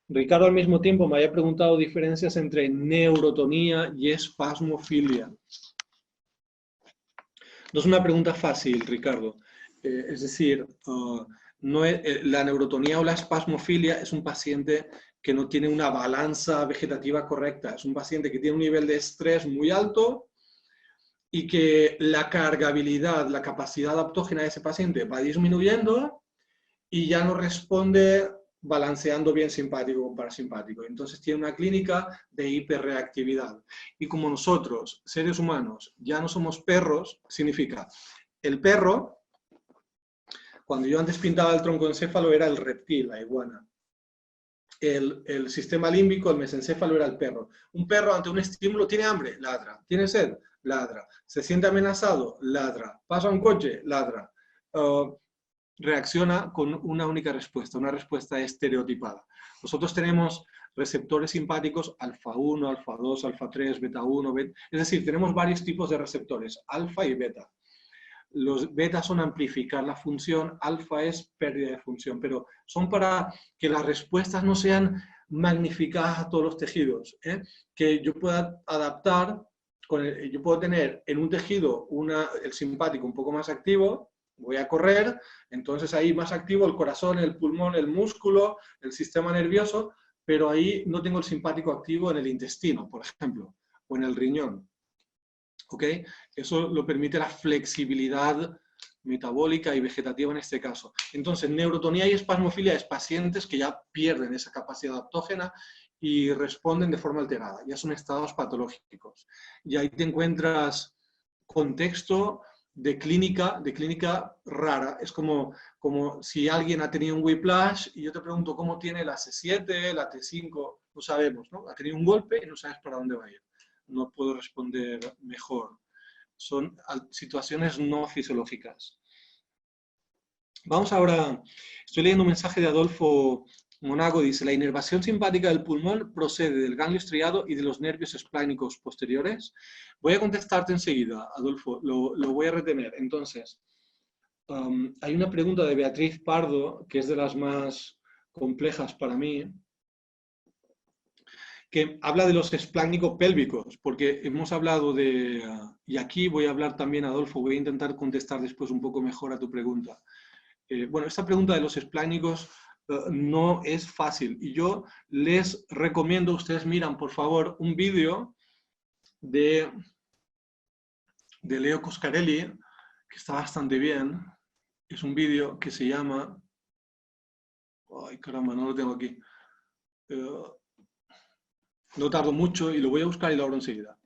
S1: Ricardo al mismo tiempo me había preguntado diferencias entre neurotonía y espasmofilia. No es una pregunta fácil, Ricardo. Es decir, la neurotonía o la espasmofilia es un paciente que no tiene una balanza vegetativa correcta. Es un paciente que tiene un nivel de estrés muy alto y que la cargabilidad, la capacidad adaptógena de ese paciente va disminuyendo y ya no responde balanceando bien simpático con parasimpático. Entonces tiene una clínica de hiperreactividad. Y como nosotros, seres humanos, ya no somos perros, significa, el perro, cuando yo antes pintaba el troncoencéfalo, era el reptil, la iguana. El sistema límbico, el mesencéfalo, era el perro. Un perro ante un estímulo tiene hambre, ladra. Tiene sed, ladra. Se siente amenazado, ladra. Pasa un coche, ladra. Reacciona con una única respuesta, una respuesta estereotipada. Nosotros tenemos receptores simpáticos alfa 1, alfa 2, alfa 3, beta 1, beta, es decir, tenemos varios tipos de receptores, alfa y beta. Los beta son amplificar la función, alfa es pérdida de función, pero son para que las respuestas no sean magnificadas a todos los tejidos, que yo pueda adaptar, yo puedo tener en un tejido el simpático un poco más activo, voy a correr, entonces ahí más activo el corazón, el pulmón, el músculo, el sistema nervioso, pero ahí no tengo el simpático activo en el intestino, por ejemplo, o en el riñón. ¿Ok? Eso lo permite la flexibilidad metabólica y vegetativa en este caso. Entonces, neurotonía y espasmofilia es pacientes que ya pierden esa capacidad adaptógena y responden de forma alterada. Ya son estados patológicos. Y ahí te encuentras contexto de clínica rara. Es como si alguien ha tenido un whiplash y yo te pregunto cómo tiene la C7, la T5, no sabemos, ¿no? Ha tenido un golpe y no sabes para dónde va a ir. No puedo responder mejor. Son situaciones no fisiológicas. Vamos ahora, estoy leyendo un mensaje de Adolfo Monago, dice, la inervación simpática del pulmón procede del ganglio estriado y de los nervios esplánicos posteriores. Voy a contestarte enseguida, Adolfo, lo voy a retener. Entonces, hay una pregunta de Beatriz Pardo, que es de las más complejas para mí, que habla de los esplácnico-pélvicos, porque hemos hablado de, y aquí voy a hablar también, Adolfo, voy a intentar contestar después un poco mejor a tu pregunta. Bueno, esta pregunta de los esplácnicos no es fácil, y yo les recomiendo, ustedes miran, por favor, un vídeo de Leo Coscarelli, que está bastante bien, es un vídeo que se llama... Ay, caramba, no lo tengo aquí. No tardo mucho y lo voy a buscar y lo abro enseguida.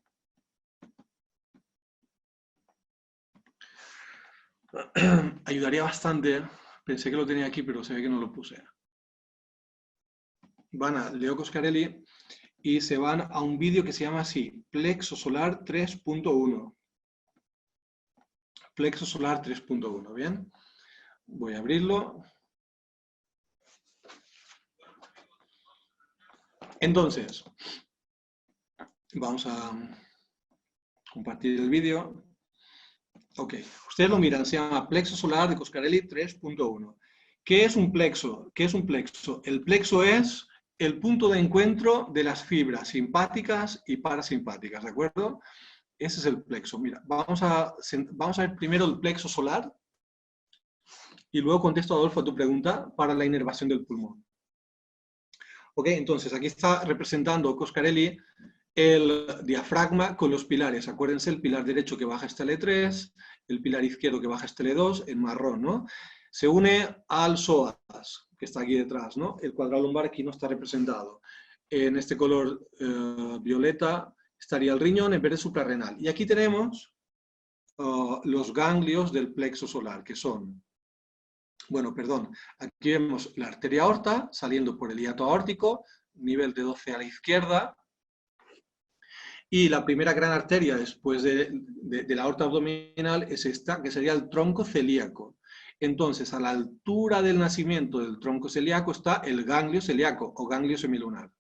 S1: Ayudaría bastante. Pensé que lo tenía aquí, pero se ve que no lo puse. Van a Leo Coscarelli y se van a un vídeo que se llama así, Plexo Solar 3.1. Plexo Solar 3.1, ¿bien? Voy a abrirlo. Entonces, vamos a compartir el vídeo. Ok, ustedes lo miran, se llama Plexo Solar de Coscarelli 3.1. ¿Qué es un plexo? ¿Qué es un plexo? El plexo es el punto de encuentro de las fibras simpáticas y parasimpáticas, ¿de acuerdo? Ese es el plexo. Mira, vamos a ver primero el plexo solar y luego contesto, Adolfo, a tu pregunta para la inervación del pulmón. Ok, entonces aquí está representando Coscarelli el diafragma con los pilares. Acuérdense, el pilar derecho que baja hasta L3, el pilar izquierdo que baja hasta L2, en marrón, ¿no? Se une al psoas, que está aquí detrás, ¿no? El cuadrado lumbar aquí no está representado. En este color violeta estaría el riñón en vez de suprarrenal. Y aquí tenemos los ganglios del plexo solar, que son, bueno, perdón, aquí vemos la arteria aorta saliendo por el hiato aórtico, nivel de 12 a la izquierda, y la primera gran arteria después de la aorta abdominal es esta, que sería el tronco celíaco. Entonces, a la altura del nacimiento del tronco celíaco está el ganglio celíaco o ganglio semilunar,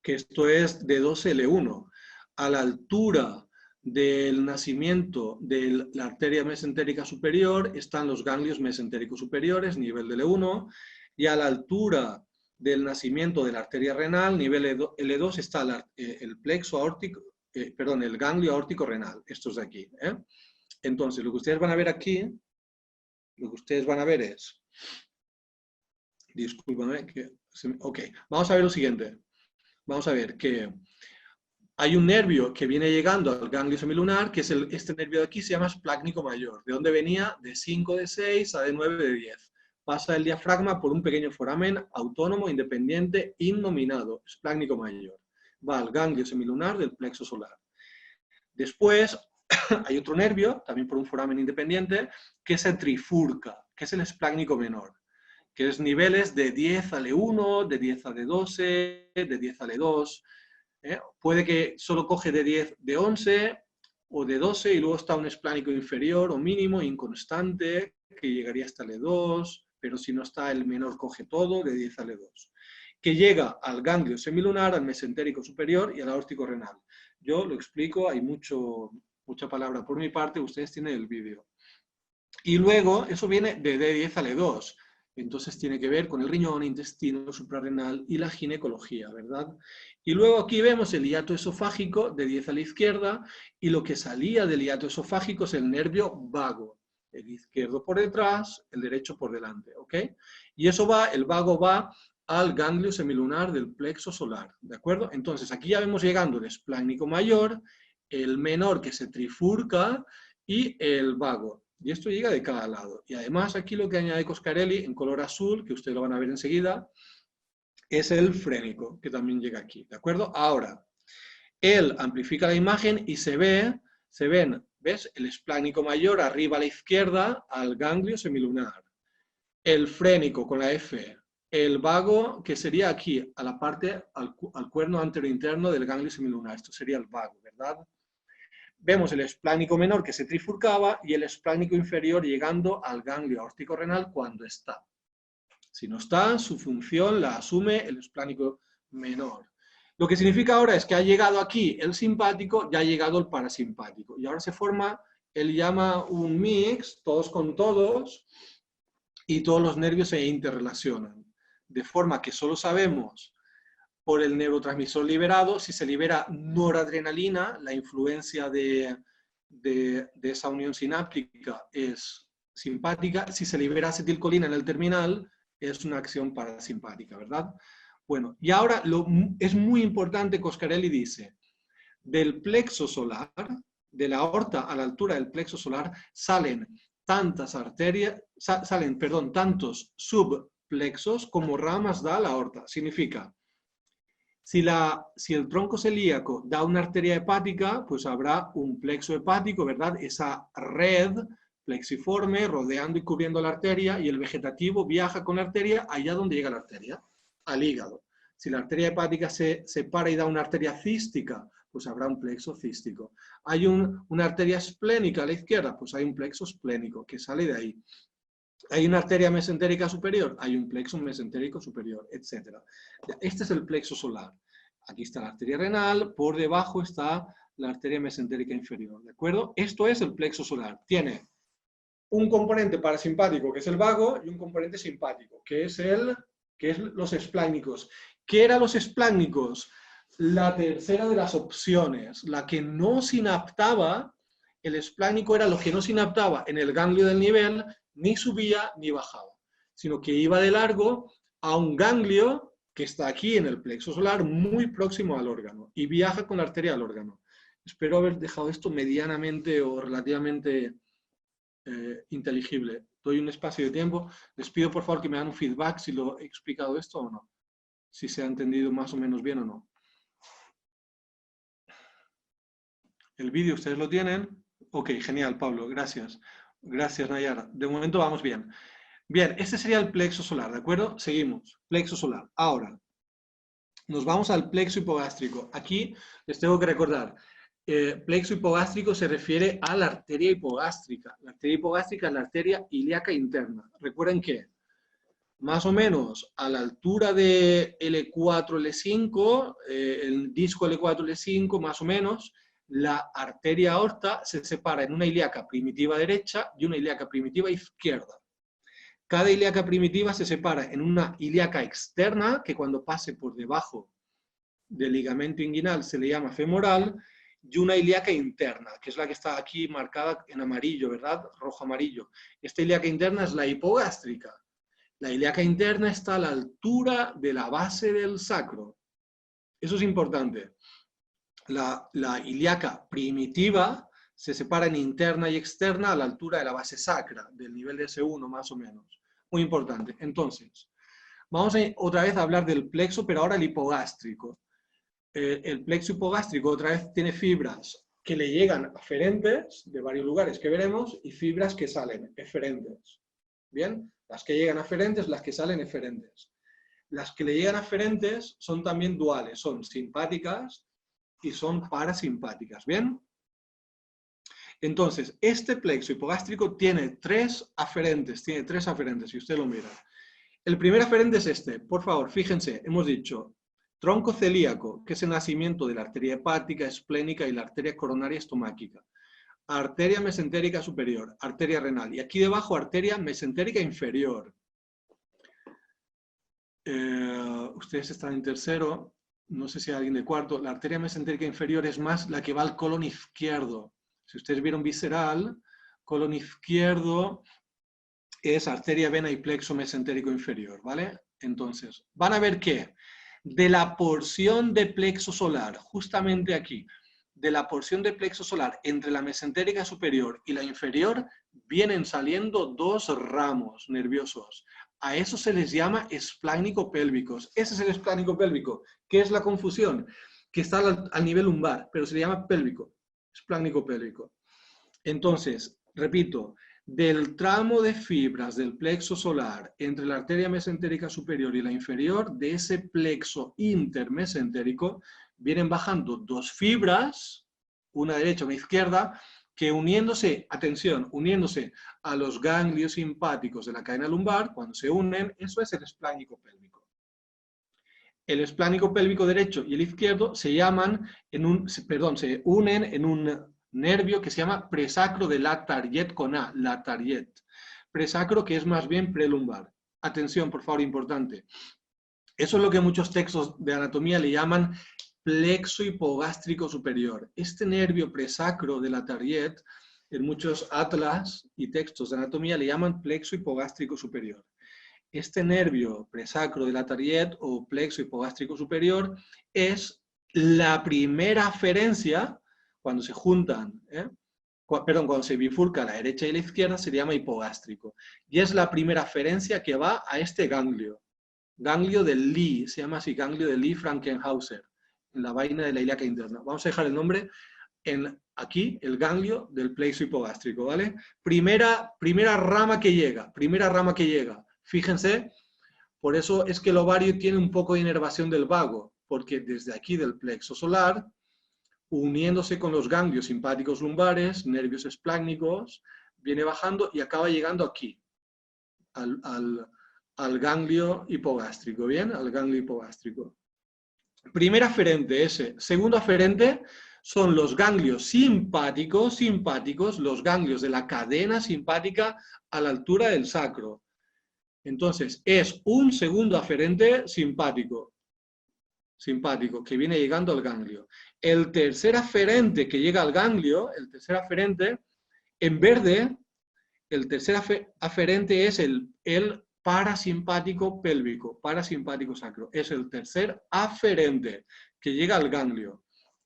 S1: que esto es de 2L1. A la altura del nacimiento de la arteria mesentérica superior están los ganglios mesentéricos superiores, nivel de L1, y a la altura del nacimiento de la arteria renal, nivel L2, está el plexo aórtico, el ganglio aórtico renal, estos de aquí. Entonces, lo que ustedes van a ver aquí, lo que ustedes van a ver es, discúlpame, ok, vamos a ver lo siguiente. Vamos a ver que hay un nervio que viene llegando al ganglio semilunar, que es este nervio de aquí, se llama esplácnico mayor. ¿De dónde venía? De 5 de 6 a de 9 de 10. Pasa el diafragma por un pequeño foramen autónomo, independiente, innominado, esplácnico mayor. Va al ganglio semilunar del plexo solar. Después hay otro nervio, también por un foramen independiente, que se trifurca, que es el esplácnico menor, que es niveles de 10 a L1, de 10 a D12, de 10 a L2. Puede que solo coge de 10, de 11 o de 12 y luego está un esplánico inferior o mínimo, inconstante, que llegaría hasta L2, pero si no está el menor coge todo, de 10 a L2, que llega al ganglio semilunar, al mesentérico superior y al aórtico renal. Yo lo explico, hay mucha palabra por mi parte, ustedes tienen el vídeo. Y luego, eso viene de D10 a L2, entonces tiene que ver con el riñón, intestino, suprarrenal y la ginecología, ¿verdad? Y luego aquí vemos el hiato esofágico de 10 a la izquierda, y lo que salía del hiato esofágico es el nervio vago. El izquierdo por detrás, el derecho por delante, ¿ok? Y eso va, el vago va al ganglio semilunar del plexo solar, ¿de acuerdo? Entonces aquí ya vemos llegando el esplácnico mayor, el menor que se trifurca y el vago. Y esto llega de cada lado. Y además aquí lo que añade Coscarelli en color azul, que ustedes lo van a ver enseguida, es el frénico, que también llega aquí, ¿de acuerdo? Ahora, él amplifica la imagen y se ven, ¿ves? El esplácnico mayor arriba a la izquierda al ganglio semilunar. El frénico con la F. El vago, que sería aquí, a la parte, al cuerno anterointerno del ganglio semilunar. Esto sería el vago, ¿verdad? Vemos el esplácnico menor que se trifurcaba y el esplácnico inferior llegando al ganglio aórtico renal cuando está. Si no está, su función la asume el esplácnico menor. Lo que significa ahora es que ha llegado aquí el simpático, ya ha llegado el parasimpático. Y ahora se forma, él llama un mix, todos con todos, y todos los nervios se interrelacionan. De forma que solo sabemos por el neurotransmisor liberado, si se libera noradrenalina, la influencia de esa unión sináptica es simpática. Si se libera acetilcolina en el terminal, es una acción parasimpática, ¿verdad? Bueno, y ahora es muy importante, Coscarelli dice, del plexo solar, de la aorta a la altura del plexo solar salen tantas arterias, tantos subplexos como ramas da la aorta. Significa, si el tronco celíaco da una arteria hepática, pues habrá un plexo hepático, ¿verdad? Esa red plexiforme rodeando y cubriendo la arteria, y el vegetativo viaja con la arteria allá donde llega la arteria, al hígado. Si la arteria hepática se separa y da una arteria cística, pues habrá un plexo cístico. Hay una arteria esplénica a la izquierda, pues hay un plexo esplénico que sale de ahí. Hay una arteria mesentérica superior, hay un plexo mesentérico superior, etc. Este es el plexo solar. Aquí está la arteria renal, por debajo está la arteria mesentérica inferior, ¿de acuerdo? Esto es el plexo solar. Tiene un componente parasimpático, que es el vago, y un componente simpático, que es los espláncnicos. ¿Qué eran los espláncnicos? La tercera de las opciones, la que no sinaptaba. El espláncnico era lo que no sinaptaba en el ganglio del nivel, ni subía ni bajaba, sino que iba de largo a un ganglio que está aquí en el plexo solar, muy próximo al órgano, y viaja con la arteria al órgano. Espero haber dejado esto medianamente o relativamente inteligible. Doy un espacio de tiempo. Les pido por favor que me hagan un feedback si lo he explicado esto o no. Si se ha entendido más o menos bien o no. ¿El vídeo ustedes lo tienen? Ok, genial, Pablo, gracias. Gracias, Nayara. De momento vamos bien. Bien, este sería el plexo solar, ¿de acuerdo? Seguimos. Plexo solar. Ahora, nos vamos al plexo hipogástrico. Aquí les tengo que recordar, plexo hipogástrico se refiere a la arteria hipogástrica. La arteria hipogástrica es la arteria ilíaca interna. Recuerden que más o menos a la altura de L4, L5, el disco L4, L5, más o menos, la arteria aorta se separa en una ilíaca primitiva derecha y una ilíaca primitiva izquierda. Cada ilíaca primitiva se separa en una ilíaca externa, que cuando pase por debajo del ligamento inguinal se le llama femoral, y una ilíaca interna, que es la que está aquí marcada en amarillo, ¿verdad? Rojo-amarillo. Esta ilíaca interna es la hipogástrica. La ilíaca interna está a la altura de la base del sacro. Eso es importante. La ilíaca primitiva se separa en interna y externa a la altura de la base sacra, del nivel de S1 más o menos. Muy importante. Entonces, vamos otra vez a hablar del plexo, pero ahora el hipogástrico. El plexo hipogástrico otra vez tiene fibras que le llegan aferentes, de varios lugares que veremos, y fibras que salen eferentes. ¿Bien? Las que llegan aferentes, las que salen eferentes. Las que le llegan aferentes son también duales, son simpáticas y son parasimpáticas, ¿bien? Entonces, este plexo hipogástrico tiene tres aferentes, si usted lo mira. El primer aferente es este, por favor, fíjense, hemos dicho tronco celíaco, que es el nacimiento de la arteria hepática, esplénica y la arteria coronaria estomáquica. Arteria mesentérica superior, arteria renal, y aquí debajo arteria mesentérica inferior. Ustedes están en tercero, no sé si hay alguien de cuarto. La arteria mesentérica inferior es más la que va al colon izquierdo. Si ustedes vieron visceral, colon izquierdo es arteria, vena y plexo mesentérico inferior, ¿vale? Entonces, van a ver que de la porción de plexo solar, justamente aquí, de la porción de plexo solar entre la mesentérica superior y la inferior, vienen saliendo dos ramos nerviosos. A eso se les llama espláncnico pélvicos. Ese es el espláncnico pélvico. ¿Qué es la confusión? Que está al nivel lumbar, pero se le llama pélvico, espláncnico pélvico. Entonces, repito, del tramo de fibras del plexo solar entre la arteria mesentérica superior y la inferior, de ese plexo intermesentérico, vienen bajando dos fibras, una derecha y una izquierda, que uniéndose, atención, uniéndose a los ganglios simpáticos de la cadena lumbar, cuando se unen, eso es el espláncnico pélvico. El espláncnico pélvico derecho y el izquierdo se se unen en un nervio que se llama presacro de Latariet con A, Latariet. Presacro que es más bien prelumbar. Atención, por favor, importante. Eso es lo que muchos textos de anatomía le llaman plexo hipogástrico superior. Este nervio presacro de Latariet, en muchos atlas y textos de anatomía le llaman plexo hipogástrico superior. Este nervio presacro de Latariet o plexo hipogástrico superior es la primera aferencia. cuando se juntan, cuando se bifurca la derecha y la izquierda, se llama hipogástrico. Y es la primera aferencia que va a este ganglio. Ganglio de Lee, se llama así, ganglio de Lee-Frankenhauser, en la vaina de la ilíaca interna. Vamos a dejar el nombre aquí, el ganglio del plexo hipogástrico, ¿vale? Primera rama que llega, Fíjense, por eso es que el ovario tiene un poco de inervación del vago, porque desde aquí del plexo solar, uniéndose con los ganglios simpáticos lumbares, nervios esplácnicos, viene bajando y acaba llegando aquí, al ganglio hipogástrico, ¿bien? Al ganglio hipogástrico. Primer aferente ese. Segundo aferente son los ganglios simpáticos, los ganglios de la cadena simpática a la altura del sacro. Entonces, es un segundo aferente simpático, que viene llegando al ganglio. El tercer aferente que llega al ganglio, en verde, el tercer aferente es el parasimpático pélvico, parasimpático sacro. Es el tercer aferente que llega al ganglio.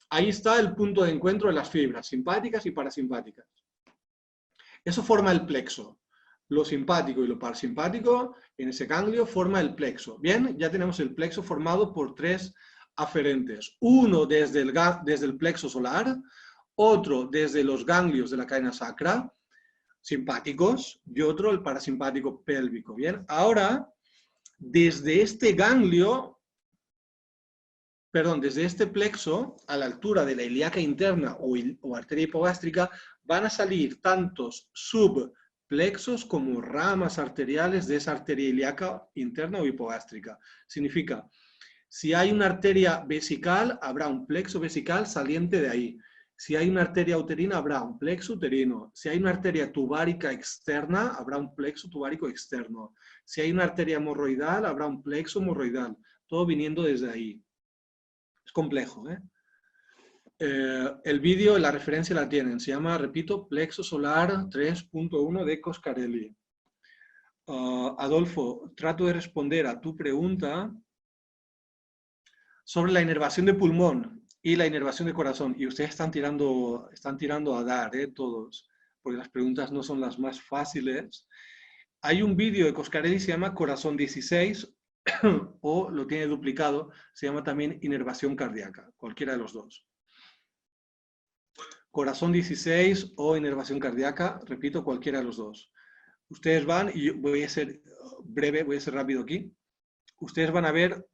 S1: Ahí está el punto de encuentro de las fibras simpáticas y parasimpáticas. Eso forma el plexo. Lo simpático y lo parasimpático en ese ganglio forma el plexo. Bien, ya tenemos el plexo formado por tres aferentes. Uno desde el plexo solar, otro desde los ganglios de la cadena sacra, simpáticos, y otro el parasimpático pélvico. Bien, ahora, desde este ganglio, desde este plexo, a la altura de la ilíaca interna o arteria hipogástrica, van a salir tantos subplexos como ramas arteriales de esa arteria ilíaca interna o hipogástrica. Significa, si hay una arteria vesical, habrá un plexo vesical saliente de ahí. Si hay una arteria uterina, habrá un plexo uterino. Si hay una arteria tubárica externa, habrá un plexo tubárico externo. Si hay una arteria hemorroidal, habrá un plexo hemorroidal. Todo viniendo desde ahí. Es complejo, ¿eh? El vídeo, la referencia la tienen. Se llama, repito, Plexo Solar 3.1 de Coscarelli. Adolfo, trato de responder a tu pregunta sobre la inervación de pulmón y la inervación de corazón. Y ustedes están tirando a dar, todos, porque las preguntas no son las más fáciles. Hay un vídeo de Coscarelli, se llama Corazón 16, o lo tiene duplicado, se llama también inervación cardíaca, cualquiera de los dos. Corazón 16 o inervación cardíaca, repito, cualquiera de los dos. Ustedes van, y voy a ser breve, voy a ser rápido aquí. Ustedes van a ver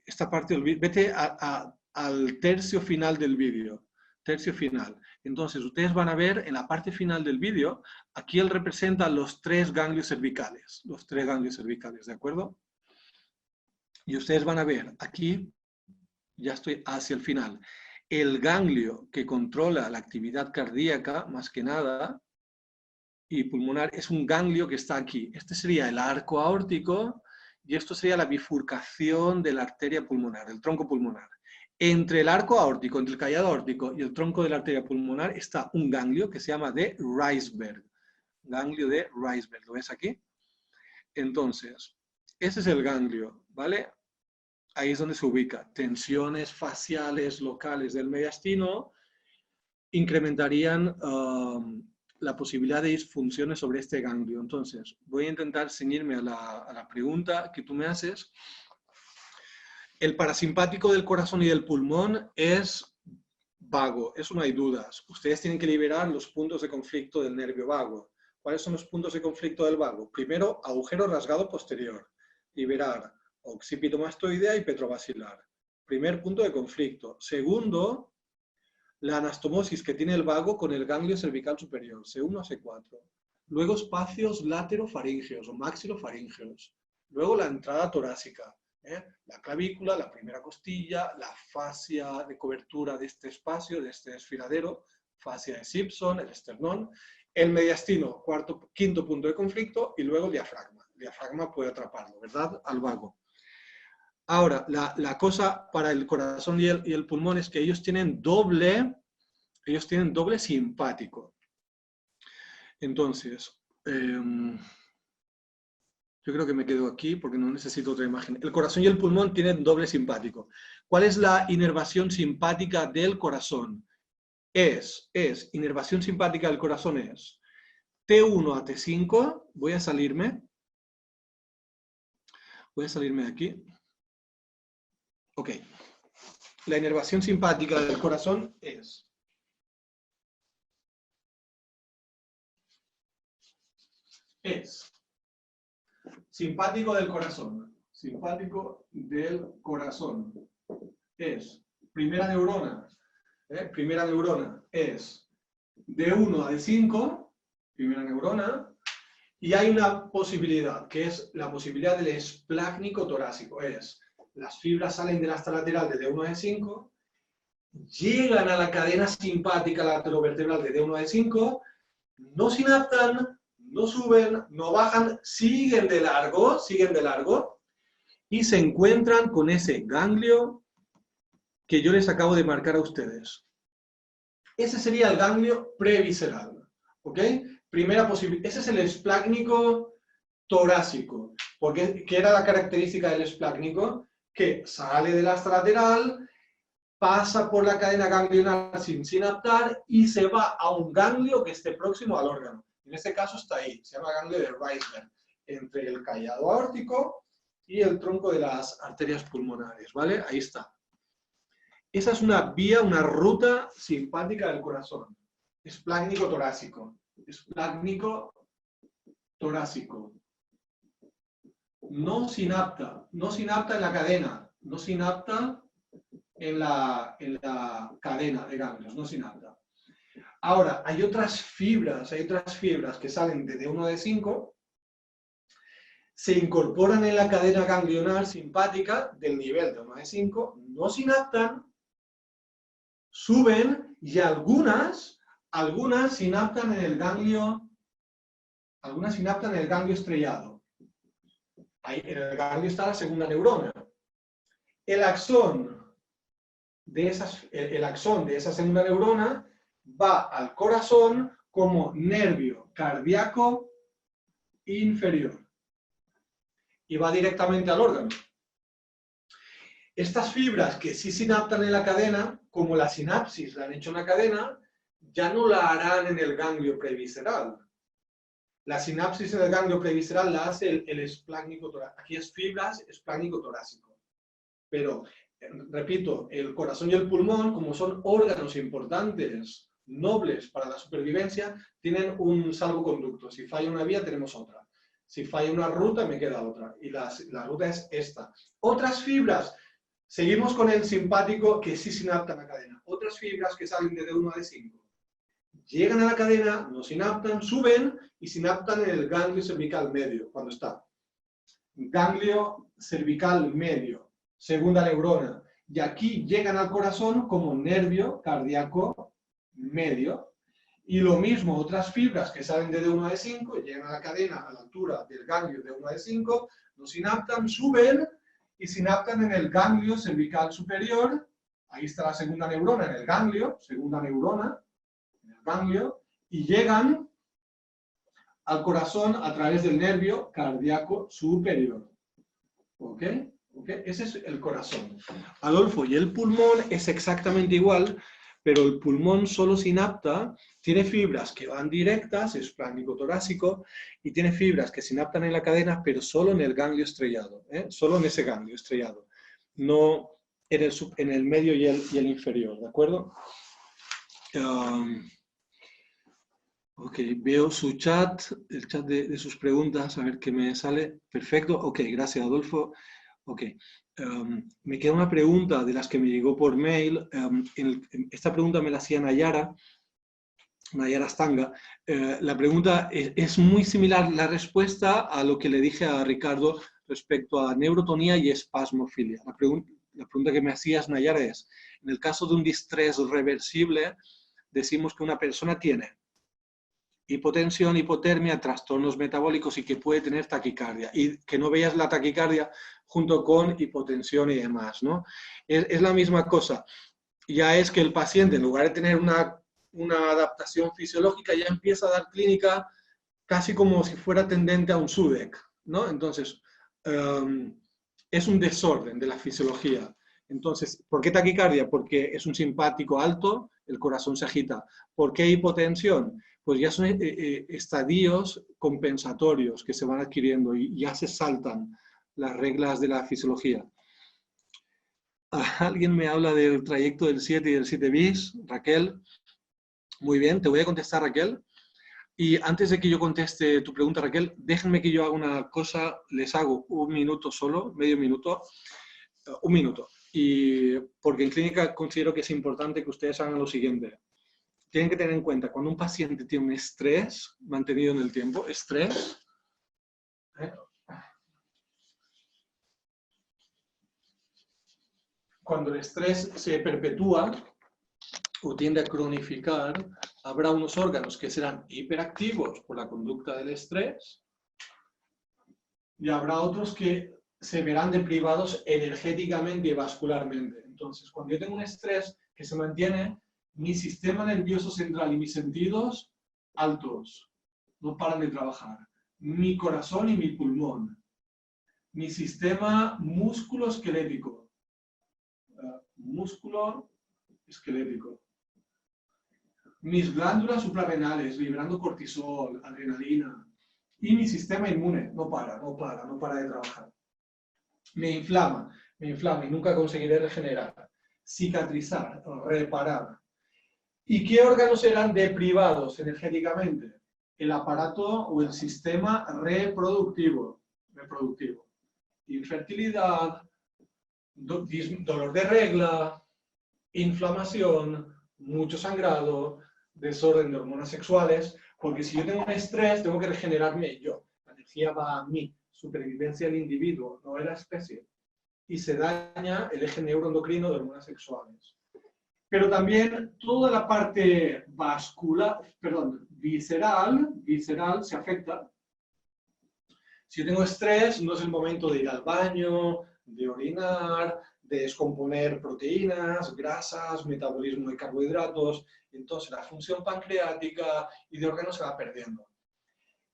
S1: esta parte del vídeo. Vete al tercio final del vídeo. Tercio final. Entonces, ustedes van a ver en la parte final del vídeo, aquí él representa los tres ganglios cervicales. Los tres ganglios cervicales, ¿de acuerdo? Y ustedes van a ver aquí, ya estoy hacia el final, el ganglio que controla la actividad cardíaca, más que nada, y pulmonar, es un ganglio que está aquí. Este sería el arco aórtico, y esto sería la bifurcación de la arteria pulmonar, el tronco pulmonar. Entre el arco aórtico, entre el callado aórtico y el tronco de la arteria pulmonar está un ganglio que se llama de Reisberg. Ganglio de Reisberg, ¿lo ves aquí? Entonces, ese es el ganglio, ¿vale? Ahí es donde se ubica. Tensiones faciales locales del mediastino incrementarían la posibilidad de disfunciones sobre este ganglio. Entonces, voy a intentar ceñirme a la pregunta que tú me haces. El parasimpático del corazón y del pulmón es vago, eso no hay dudas. Ustedes tienen que liberar los puntos de conflicto del nervio vago. ¿Cuáles son los puntos de conflicto del vago? Primero, agujero rasgado posterior. Liberar occipito mastoidea y petrobasilar. Primer punto de conflicto. Segundo, la anastomosis que tiene el vago con el ganglio cervical superior, C1 a C4. Luego espacios laterofaringeos o maxilofaringeos. Luego la entrada torácica, la clavícula, la primera costilla, la fascia de cobertura de este espacio, de este desfiladero, fascia de Simpson, el esternón, el mediastino, quinto punto de conflicto, y luego el diafragma. El diafragma puede atraparlo, ¿verdad? Al vago. Ahora, la cosa para el corazón y el pulmón es que ellos tienen doble simpático. Entonces, yo creo que me quedo aquí porque no necesito otra imagen. El corazón y el pulmón tienen doble simpático. ¿Cuál es la inervación simpática del corazón? es inervación simpática del corazón es T1 a T5, voy a salirme de aquí. Ok. La inervación simpática del corazón es simpático del corazón. Simpático del corazón es primera neurona es de 1 a D5, primera neurona, y hay una posibilidad, que es la posibilidad del esplácnico torácico. Las fibras salen del asta lateral de D1 a D5, llegan a la cadena simpática laterovertebral de D1 a D5, no sinaptan, no suben, no bajan, siguen de largo, y se encuentran con ese ganglio que yo les acabo de marcar a ustedes. Ese sería el ganglio previsceral, ¿ok? Primera posibilidad. Ese es el esplácnico torácico. Porque, ¿qué era la característica del esplácnico? Que sale del asta lateral, pasa por la cadena ganglionar sin sinaptar y se va a un ganglio que esté próximo al órgano. En este caso está ahí, se llama ganglio de Reisberg, entre el callado aórtico y el tronco de las arterias pulmonares, ¿vale? Ahí está. Esa es una vía, una ruta simpática del corazón. Esplácnico torácico. Esplácnico torácico. No sinapta en la cadena, no sinapta en la cadena de ganglios, no sinapta. Ahora, hay otras fibras que salen de D1 a D5, se incorporan en la cadena ganglionar simpática del nivel de 1 a D5, no sinaptan, suben y algunas sinaptan en el ganglio, estrellado. Ahí en el ganglio está la segunda neurona. El axón de esa segunda neurona va al corazón como nervio cardíaco inferior y va directamente al órgano. Estas fibras que sí sinaptan en la cadena, como la sinapsis la han hecho en la cadena, ya no la harán en el ganglio previsceral. La sinapsis en el ganglio previsceral la hace el esplácnico torácico. Aquí es fibras, esplácnico torácico. Pero, repito, el corazón y el pulmón, como son órganos importantes, nobles para la supervivencia, tienen un salvoconducto. Si falla una vía, tenemos otra. Si falla una ruta, me queda otra. Y la ruta es esta. Otras fibras, seguimos con el simpático que sí sinaptan la cadena. Otras fibras que salen de D1 a D5. Llegan a la cadena, no sinaptan, suben y sinaptan en el ganglio cervical medio, cuando está. Ganglio cervical medio, segunda neurona. Y aquí llegan al corazón como nervio cardíaco medio. Y lo mismo, otras fibras que salen de D1 a D5, llegan a la cadena a la altura del ganglio de 1 a D5, no sinaptan, suben y sinaptan en el ganglio cervical superior. Ahí está la segunda neurona en el ganglio, segunda neurona, en el ganglio, y llegan al corazón a través del nervio cardíaco superior. ¿Ok? ¿Ok? Ese es el corazón. Adolfo, y el pulmón es exactamente igual, pero el pulmón solo sinapta, tiene fibras que van directas, es esplácnico torácico, y tiene fibras que sinaptan en la cadena, pero solo en el ganglio estrellado, solo en ese ganglio estrellado, no en el medio y el inferior, ¿de acuerdo? Ok, veo su chat, el chat de sus preguntas, a ver qué me sale. Perfecto, ok, gracias Adolfo. Ok, me queda una pregunta de las que me llegó por mail. Esta pregunta me la hacía Nayara Stanga. La pregunta es muy similar, la respuesta a lo que le dije a Ricardo respecto a neurotonía y espasmofilia. La pregunta que me hacías, Nayara, es, en el caso de un distrés reversible, decimos que una persona tiene hipotensión, hipotermia, trastornos metabólicos y que puede tener taquicardia. Y que no veas la taquicardia junto con hipotensión y demás, ¿no? Es la misma cosa. Ya es que el paciente, en lugar de tener una adaptación fisiológica, ya empieza a dar clínica casi como si fuera tendente a un SUDEC, ¿no? Entonces, es un desorden de la fisiología. Entonces, ¿por qué taquicardia? Porque es un simpático alto, el corazón se agita. ¿Por qué hipotensión? Pues ya son estadios compensatorios que se van adquiriendo y ya se saltan las reglas de la fisiología. ¿Alguien me habla del trayecto del 7 y del 7 bis? Raquel. Muy bien, te voy a contestar, Raquel. Y antes de que yo conteste tu pregunta, Raquel, déjenme que yo haga una cosa, les hago un minuto solo, medio minuto, un minuto. Y porque en clínica considero que es importante que ustedes hagan lo siguiente. Tienen que tener en cuenta, cuando un paciente tiene un estrés mantenido en el tiempo, estrés, cuando el estrés se perpetúa o tiende a cronificar, habrá unos órganos que serán hiperactivos por la conducta del estrés y habrá otros que se verán deprivados energéticamente y vascularmente. Entonces, cuando yo tengo un estrés que se mantiene, mi sistema nervioso central y mis sentidos altos, no paran de trabajar. Mi corazón y mi pulmón. Mi sistema músculo-esquelético. Músculo-esquelético. Mis glándulas suprarrenales, liberando cortisol, adrenalina. Y mi sistema inmune, no para de trabajar. Me inflama y nunca conseguiré regenerar, cicatrizar, reparar. ¿Y qué órganos serán deprivados energéticamente? El aparato o el sistema reproductivo. Infertilidad, dolor de regla, inflamación, mucho sangrado, desorden de hormonas sexuales, porque si yo tengo un estrés, tengo que regenerarme yo. La energía va a mí, supervivencia del individuo, no de la especie. Y se daña el eje neuroendocrino de hormonas sexuales. Pero también toda la parte visceral se afecta. Si yo tengo estrés, no es el momento de ir al baño, de orinar, de descomponer proteínas, grasas, metabolismo de carbohidratos. Entonces la función pancreática y de órganos se va perdiendo.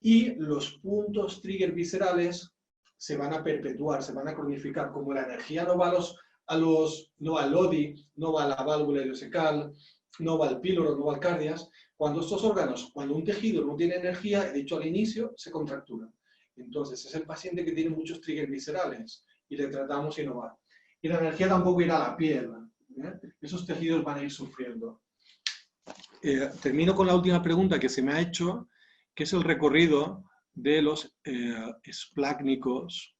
S1: Y los puntos trigger viscerales se van a perpetuar, se van a cronificar. Como la energía no va no va al LODI, no va a la válvula ileocecal, no va al píloro, no va al cardias. Cuando un tejido no tiene energía, he dicho al inicio, se contractura. Entonces es el paciente que tiene muchos triggers viscerales y le tratamos y no va. Y la energía tampoco irá a la piel. Esos tejidos van a ir sufriendo. Termino con la última pregunta que se me ha hecho, que es el recorrido de los esplácnicos.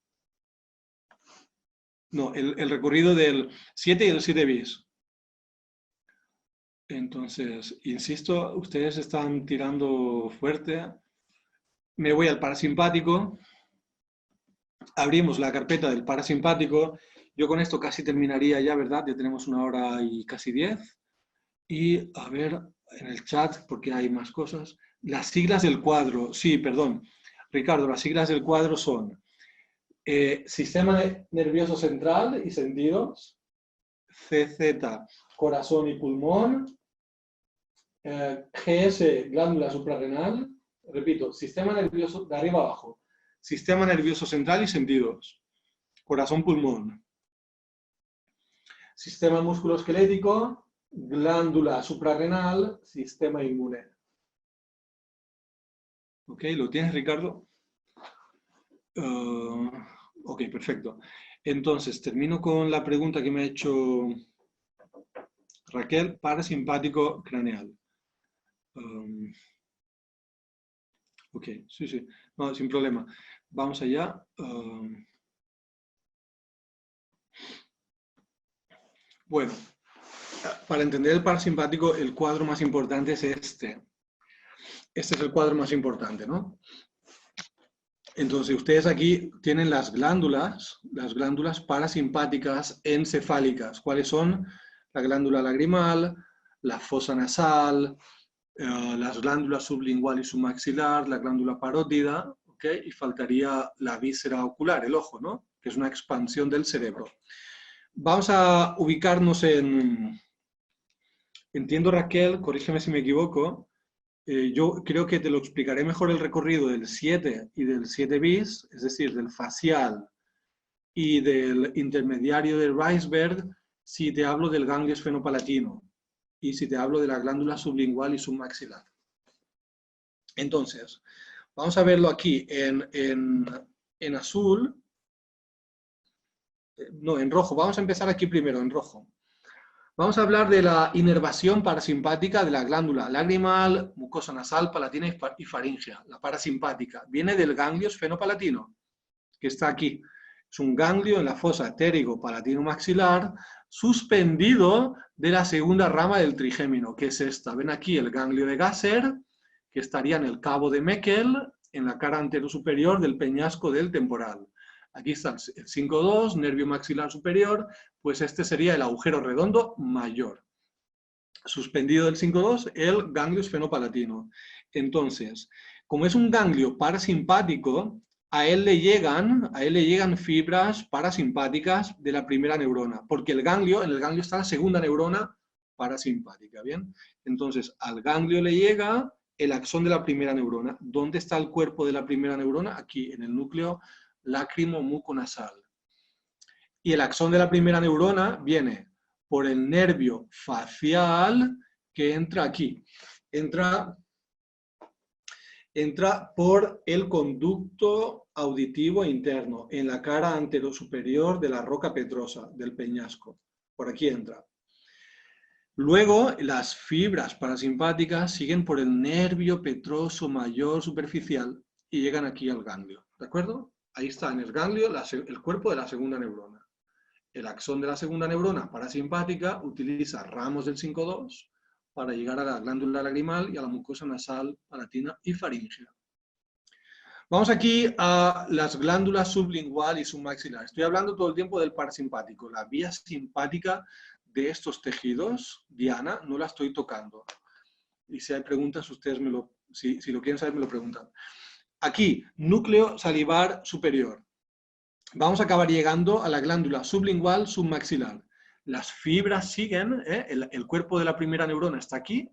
S1: No, el recorrido del 7 y el 7 bis. Entonces, insisto, ustedes están tirando fuerte. Me voy al parasimpático. Abrimos la carpeta del parasimpático. Yo con esto casi terminaría ya, ¿verdad? Ya tenemos 1 hora y casi 10. Y a ver en el chat, porque hay más cosas. Las siglas del cuadro. Sí, perdón. Ricardo, las siglas del cuadro son Sistema Nervioso Central y Sentidos, CZ, Corazón y Pulmón, GS, Glándula Suprarrenal, repito, Sistema Nervioso, de arriba abajo, Sistema Nervioso Central y Sentidos, Corazón, Pulmón, Sistema Musculoesquelético, Glándula Suprarrenal, Sistema Inmune. ¿Ok? ¿Lo tienes, Ricardo? Ok, perfecto. Entonces, termino con la pregunta que me ha hecho Raquel, parasimpático craneal. Ok, sí. No, sin problema. Vamos allá. Bueno, para entender el parasimpático, el cuadro más importante es este. Este es el cuadro más importante, ¿no? Entonces, ustedes aquí tienen las glándulas parasimpáticas encefálicas. ¿Cuáles son? La glándula lagrimal, la fosa nasal, las glándulas sublingual y submaxilar, la glándula parótida, ¿okay? Y faltaría la víscera ocular, el ojo, ¿no? Que es una expansión del cerebro. Vamos a ubicarnos en... Entiendo, Raquel, corrígeme si me equivoco, yo creo que te lo explicaré mejor el recorrido del 7 y del 7 bis, es decir, del facial y del intermediario de Reisberg, si te hablo del ganglio esfenopalatino y si te hablo de la glándula sublingual y submaxilar. Entonces, vamos a verlo aquí en azul. No, en rojo. Vamos a empezar aquí primero, en rojo. Vamos a hablar de la inervación parasimpática de la glándula lagrimal, mucosa nasal, palatina y faríngea. La parasimpática viene del ganglio esfenopalatino, que está aquí. Es un ganglio en la fosa ptérigo-palatino-maxilar suspendido de la segunda rama del trigémino, que es esta. Ven aquí el ganglio de Gasser, que estaría en el cabo de Meckel, en la cara anterosuperior del peñasco del temporal. Aquí está el 5.2, nervio maxilar superior, pues este sería el agujero redondo mayor. Suspendido del 5.2, el ganglio esfenopalatino. Entonces, como es un ganglio parasimpático, a él le llegan fibras parasimpáticas de la primera neurona, porque en el ganglio está la segunda neurona parasimpática, ¿bien? Entonces, al ganglio le llega el axón de la primera neurona. ¿Dónde está el cuerpo de la primera neurona? Aquí, en el núcleo lácrimo-muconasal. Y el axón de la primera neurona viene por el nervio facial que entra aquí. Entra por el conducto auditivo interno, en la cara anterosuperior de la roca petrosa, del peñasco. Por aquí entra. Luego, las fibras parasimpáticas siguen por el nervio petroso mayor superficial y llegan aquí al ganglio. ¿De acuerdo? Ahí está en el ganglio el cuerpo de la segunda neurona. El axón de la segunda neurona parasimpática utiliza ramos del 5.2 para llegar a la glándula lagrimal y a la mucosa nasal, palatina y faríngea. Vamos aquí a las glándulas sublingual y submaxilar. Estoy hablando todo el tiempo del parasimpático. La vía simpática de estos tejidos, Diana, no la estoy tocando. Y si hay preguntas, ustedes si lo quieren saber, me lo preguntan. Aquí, núcleo salivar superior. Vamos a acabar llegando a la glándula sublingual submaxilar. Las fibras siguen, el cuerpo de la primera neurona está aquí,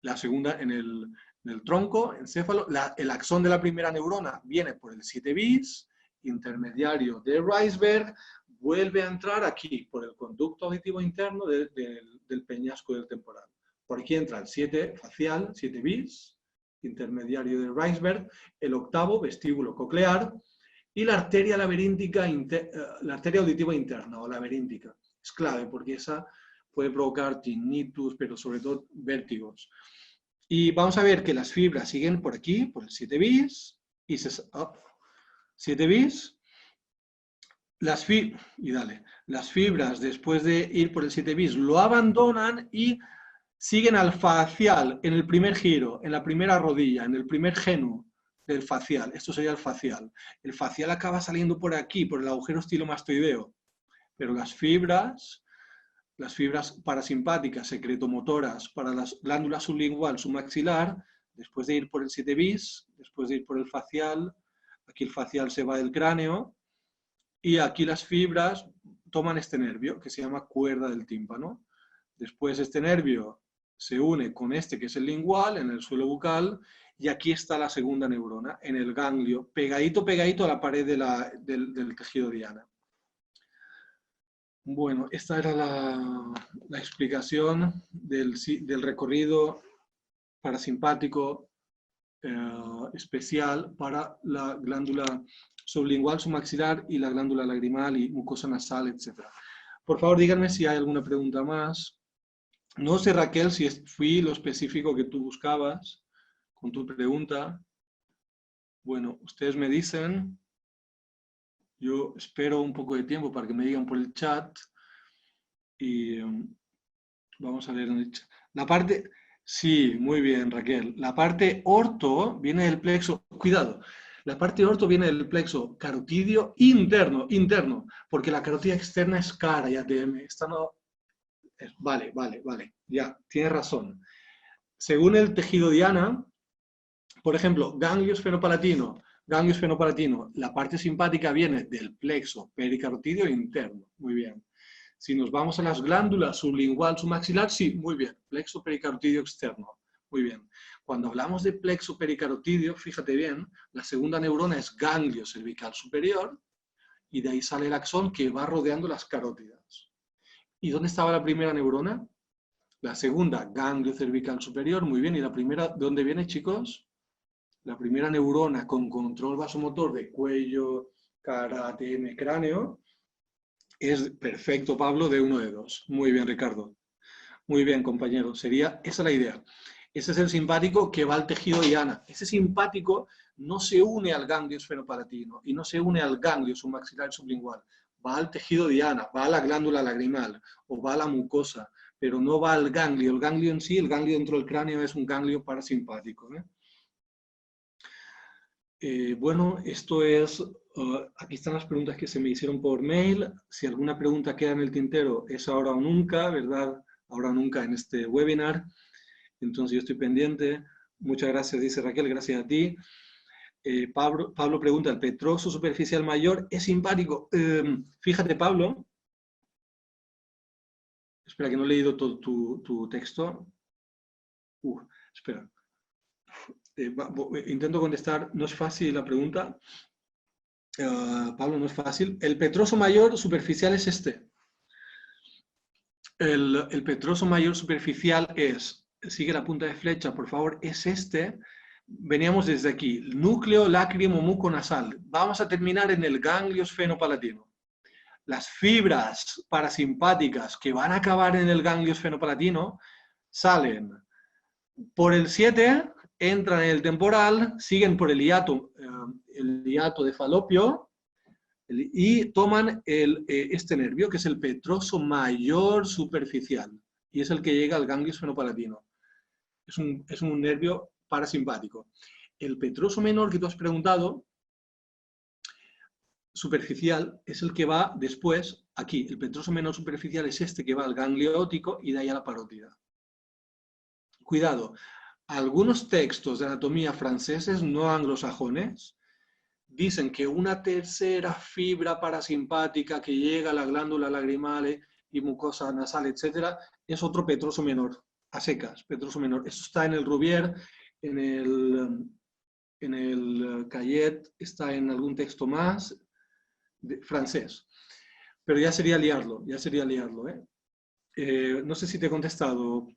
S1: la segunda en el tronco, encéfalo. El axón de la primera neurona viene por el 7 bis, intermediario de Reisberg, vuelve a entrar aquí por el conducto auditivo interno del peñasco del temporal. Por aquí entra el 7 facial, 7 bis, intermediario de Reisberg, el octavo vestíbulo coclear, y la arteria laberíntica, la arteria auditiva interna o laberíntica. Es clave porque esa puede provocar tinnitus, pero sobre todo vértigos. Y vamos a ver que las fibras siguen por aquí, por el 7 bis, y 7 bis. Las fibras, después de ir por el 7 bis, lo abandonan y siguen al facial, en el primer giro, en la primera rodilla, en el primer genu del facial. Esto sería el facial. El facial acaba saliendo por aquí, por el agujero estilomastoideo, pero las fibras parasimpáticas, secretomotoras para las glándulas sublingual, submaxilar, después de ir por el 7 bis, después de ir por el facial, aquí el facial se va del cráneo, y aquí las fibras toman este nervio, que se llama cuerda del tímpano. Después este nervio se une con este, que es el lingual, en el suelo bucal, y aquí está la segunda neurona, en el ganglio, pegadito a la pared del tejido diana. Bueno, esta era la explicación del recorrido parasimpático especial para la glándula sublingual, submaxilar y la glándula lagrimal y mucosa nasal, etc. Por favor, díganme si hay alguna pregunta más. No sé, Raquel, si fui lo específico que tú buscabas con tu pregunta. Bueno, ustedes me dicen. Yo espero un poco de tiempo para que me digan por el chat. Y vamos a leer en el chat. La parte... Sí, muy bien, Raquel. La parte orto viene del plexo... Cuidado. La parte orto viene del plexo carotidio interno, porque la carotida externa es cara y ATM. Esta no... Vale. Ya, tienes razón. Según el tejido diana, por ejemplo, ganglio esfenopalatino, la parte simpática viene del plexo pericarotidio interno. Muy bien. Si nos vamos a las glándulas sublingual, submaxilar, sí, muy bien. Plexo pericarotidio externo. Muy bien. Cuando hablamos de plexo pericarotidio, fíjate bien, la segunda neurona es ganglio cervical superior y de ahí sale el axón que va rodeando las carótidas. ¿Y dónde estaba la primera neurona? La segunda, ganglio cervical superior, muy bien. ¿Y la primera, de dónde viene, chicos? La primera neurona con control vasomotor de cuello, cara, ATM, cráneo, es perfecto, Pablo, de 1 de 2. Muy bien, Ricardo. Muy bien, compañero. Esa es la idea. Ese es el simpático que va al tejido diana. Ese simpático no se une al ganglio esfenopalatino y no se une al ganglio submaxilar sublingual. Va al tejido diana, va a la glándula lagrimal o va a la mucosa, pero no va al ganglio. El ganglio en sí, el ganglio dentro del cráneo es un ganglio parasimpático. Bueno, esto es, aquí están las preguntas que se me hicieron por mail. Si alguna pregunta queda en el tintero, es ahora o nunca, ¿verdad? Ahora o nunca en este webinar. Entonces yo estoy pendiente. Muchas gracias, dice Raquel, gracias a ti. Pablo pregunta, ¿el petroso superficial mayor es simpático? Fíjate, Pablo. Espera, que no he leído todo tu texto. Espera. Intento contestar, no es fácil la pregunta. Pablo, no es fácil. El petroso mayor superficial es este. El petroso mayor superficial es, sigue la punta de flecha, por favor, es este. Veníamos desde aquí, núcleo lácrimo muconasal. Vamos a terminar en el ganglio esfenopalatino. Las fibras parasimpáticas que van a acabar en el ganglio esfenopalatino salen por el 7, entran en el temporal, siguen por el hiato de Falopio, y toman este nervio, que es el petroso mayor superficial, y es el que llega al ganglio esfenopalatino. Es un nervio parasimpático. El petroso menor que tú has preguntado, superficial, es el que va después, aquí. El petroso menor superficial es este que va al ganglio óptico y de ahí a la parótida. Cuidado, algunos textos de anatomía franceses no anglosajones dicen que una tercera fibra parasimpática que llega a la glándula lagrimal y mucosa nasal, etc., es otro petroso menor, a secas, petroso menor. Eso está en el Rouvier, en el Cayet, está en algún texto más francés. Pero ya sería liarlo, no sé si te he contestado,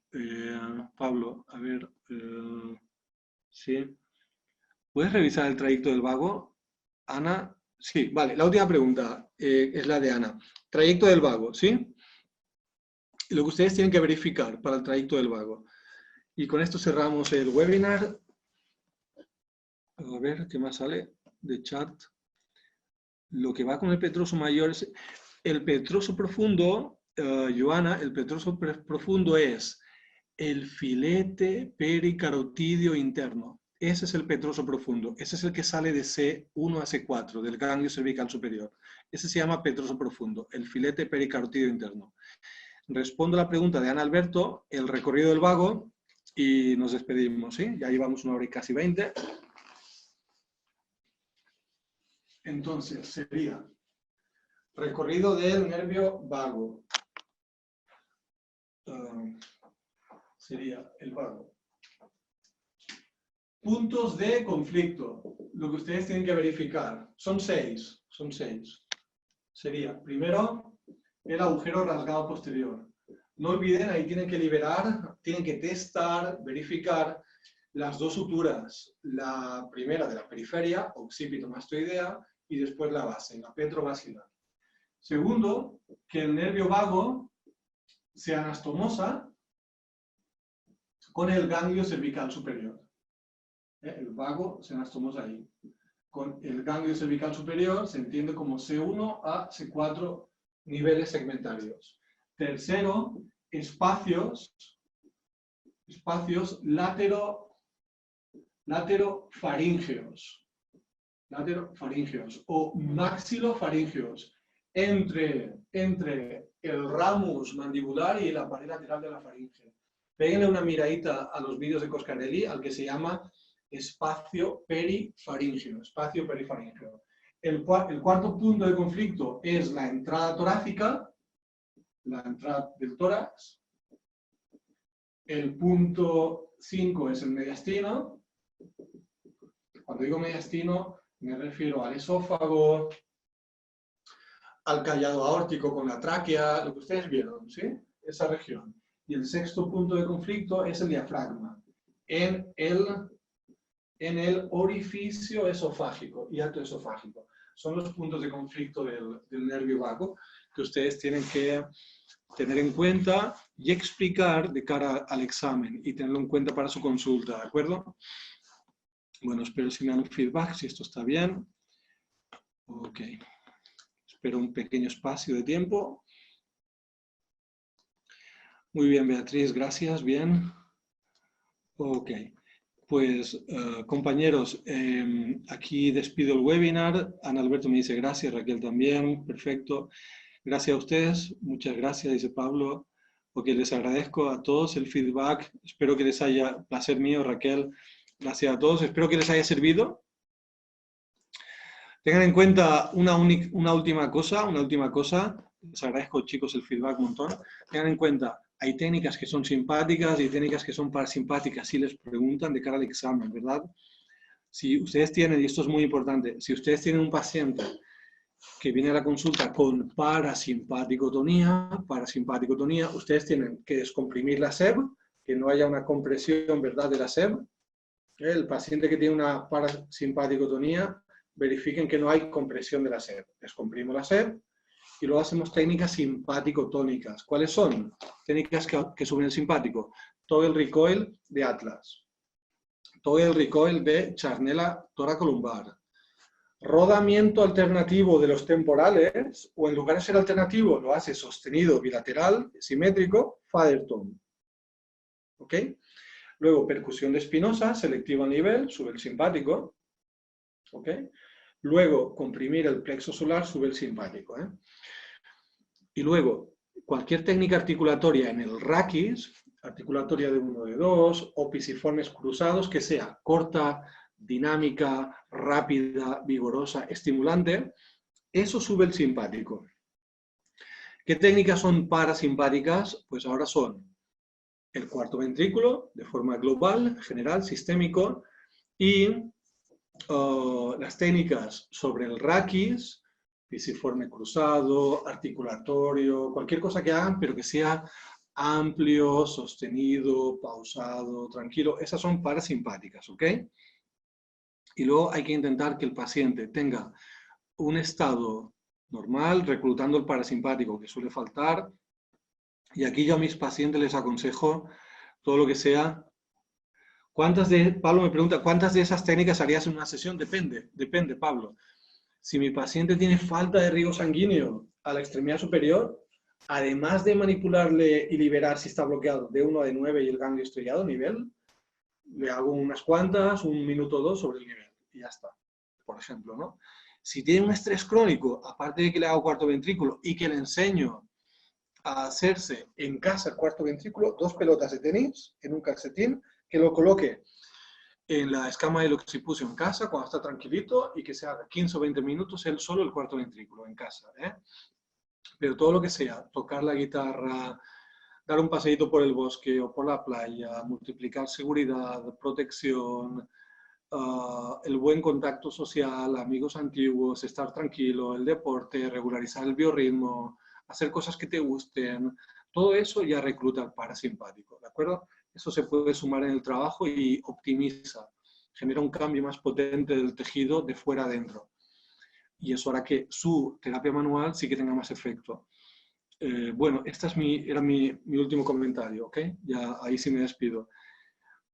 S1: Pablo. A ver, sí. ¿Puedes revisar el trayecto del vago? Ana, sí, vale. La última pregunta es la de Ana. Trayecto del vago, ¿sí? Lo que ustedes tienen que verificar para el trayecto del vago. Y con esto cerramos el webinar. A ver, ¿qué más sale de chat? Lo que va con el petroso mayor es el petroso profundo, Joana, el petroso profundo es el filete pericarotídeo interno. Ese es el petroso profundo. Ese es el que sale de C1 a C4, del ganglio cervical superior. Ese se llama petroso profundo, el filete pericarotídeo interno. Respondo a la pregunta de Ana Alberto, el recorrido del vago, y nos despedimos, ¿sí? Ya llevamos 1 hora y casi 20. Entonces, sería recorrido del nervio vago. Sería el vago. Puntos de conflicto. Lo que ustedes tienen que verificar. Son 6. Sería, primero, el agujero rasgado posterior. No olviden, ahí tienen que liberar, tienen que testar, verificar las dos suturas. La primera de la periferia, occipito mastoidea, y después la base, la petrovascular. Segundo, que el nervio vago se anastomosa con el ganglio cervical superior. El vago se anastomosa ahí. Con el ganglio cervical superior se entiende como C1 a C4 niveles segmentarios. Tercero, espacios laterofaríngeos o maxilofaringeos entre el ramus mandibular y la pared lateral de la faringe. Péguenle una miradita a los vídeos de Coscarelli, al que se llama espacio perifaríngeo. El cuarto punto de conflicto es la entrada torácica, la entrada del tórax. El punto 5 es el mediastino. Cuando digo mediastino, me refiero al esófago, al callado aórtico con la tráquea, lo que ustedes vieron, ¿sí? Esa región. Y el sexto punto de conflicto es el diafragma, en el orificio esofágico y alto esofágico. Son los puntos de conflicto del nervio vago que ustedes tienen que tener en cuenta y explicar de cara al examen y tenerlo en cuenta para su consulta, ¿de acuerdo? Bueno, espero si me dan un feedback, si esto está bien. Ok. Espero un pequeño espacio de tiempo. Muy bien, Beatriz, gracias, bien. Ok. Pues, compañeros, aquí despido el webinar. Ana Alberto me dice gracias, Raquel también, perfecto. Gracias a ustedes, muchas gracias, dice Pablo, porque les agradezco a todos el feedback. Espero que les haya, placer mío, Raquel, gracias a todos. Espero que les haya servido. Tengan en cuenta una última cosa, les agradezco, chicos, el feedback un montón. Tengan en cuenta, hay técnicas que son simpáticas y técnicas que son parasimpáticas, si les preguntan de cara al examen, ¿verdad? Si ustedes tienen, y esto es muy importante, si ustedes tienen un paciente que viene a la consulta con parasimpaticotonía, ustedes tienen que descomprimir la SEB, que no haya una compresión, ¿verdad?, de la SEB. El paciente que tiene una parasimpaticotonía, verifiquen que no hay compresión de la SEB. Descomprimo la SEB y luego hacemos técnicas simpático-tónicas. ¿Cuáles son? Técnicas que suben el simpático. Todo el recoil de Atlas. Todo el recoil de charnela toracolumbar. Rodamiento alternativo de los temporales, o en lugar de ser alternativo, lo hace sostenido bilateral, simétrico, Feathertone. ¿Ok? Luego, percusión de espinosa, selectiva a nivel, sube el simpático. ¿Ok? Luego, comprimir el plexo solar, sube el simpático. Y luego, cualquier técnica articulatoria en el raquis, articulatoria de 1 de 2, o pisiformes cruzados, que sea corta, dinámica, rápida, vigorosa, estimulante, eso sube el simpático. ¿Qué técnicas son parasimpáticas? Pues ahora son el cuarto ventrículo, de forma global, general, sistémico, y las técnicas sobre el raquis, pisiforme cruzado, articulatorio, cualquier cosa que hagan, pero que sea amplio, sostenido, pausado, tranquilo, esas son parasimpáticas, ¿ok? Y luego hay que intentar que el paciente tenga un estado normal, reclutando el parasimpático, que suele faltar. Y aquí yo a mis pacientes les aconsejo todo lo que sea. Pablo me pregunta, ¿cuántas de esas técnicas harías en una sesión? Depende, Pablo. Si mi paciente tiene falta de riego sanguíneo a la extremidad superior, además de manipularle y liberar si está bloqueado de 1 a de 9 y el ganglio estriado nivel, le hago unas cuantas, 1 minuto o 2 sobre el nivel y ya está, por ejemplo, ¿no? Si tiene un estrés crónico, aparte de que le hago cuarto ventrículo y que le enseño a hacerse en casa el cuarto ventrículo, 2 pelotas de tenis en un calcetín, que lo coloque en la escama del occipucio en casa cuando está tranquilito y que se haga 15 o 20 minutos él solo el cuarto ventrículo en casa, ¿eh? Pero todo lo que sea, tocar la guitarra, dar un paseíto por el bosque o por la playa, multiplicar seguridad, protección, el buen contacto social, amigos antiguos, estar tranquilo, el deporte, regularizar el biorritmo, hacer cosas que te gusten, todo eso ya recluta el parasimpático, ¿de acuerdo? Eso se puede sumar en el trabajo y optimiza, genera un cambio más potente del tejido de fuera adentro. Y eso hará que su terapia manual sí que tenga más efecto. Bueno, este era mi último comentario, ¿ok? Ya ahí sí me despido.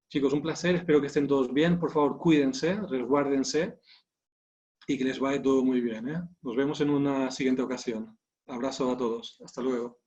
S1: Chicos, un placer, espero que estén todos bien. Por favor, cuídense, resguárdense y que les vaya todo muy bien, ¿eh? Nos vemos en una siguiente ocasión. Abrazo a todos. Hasta luego.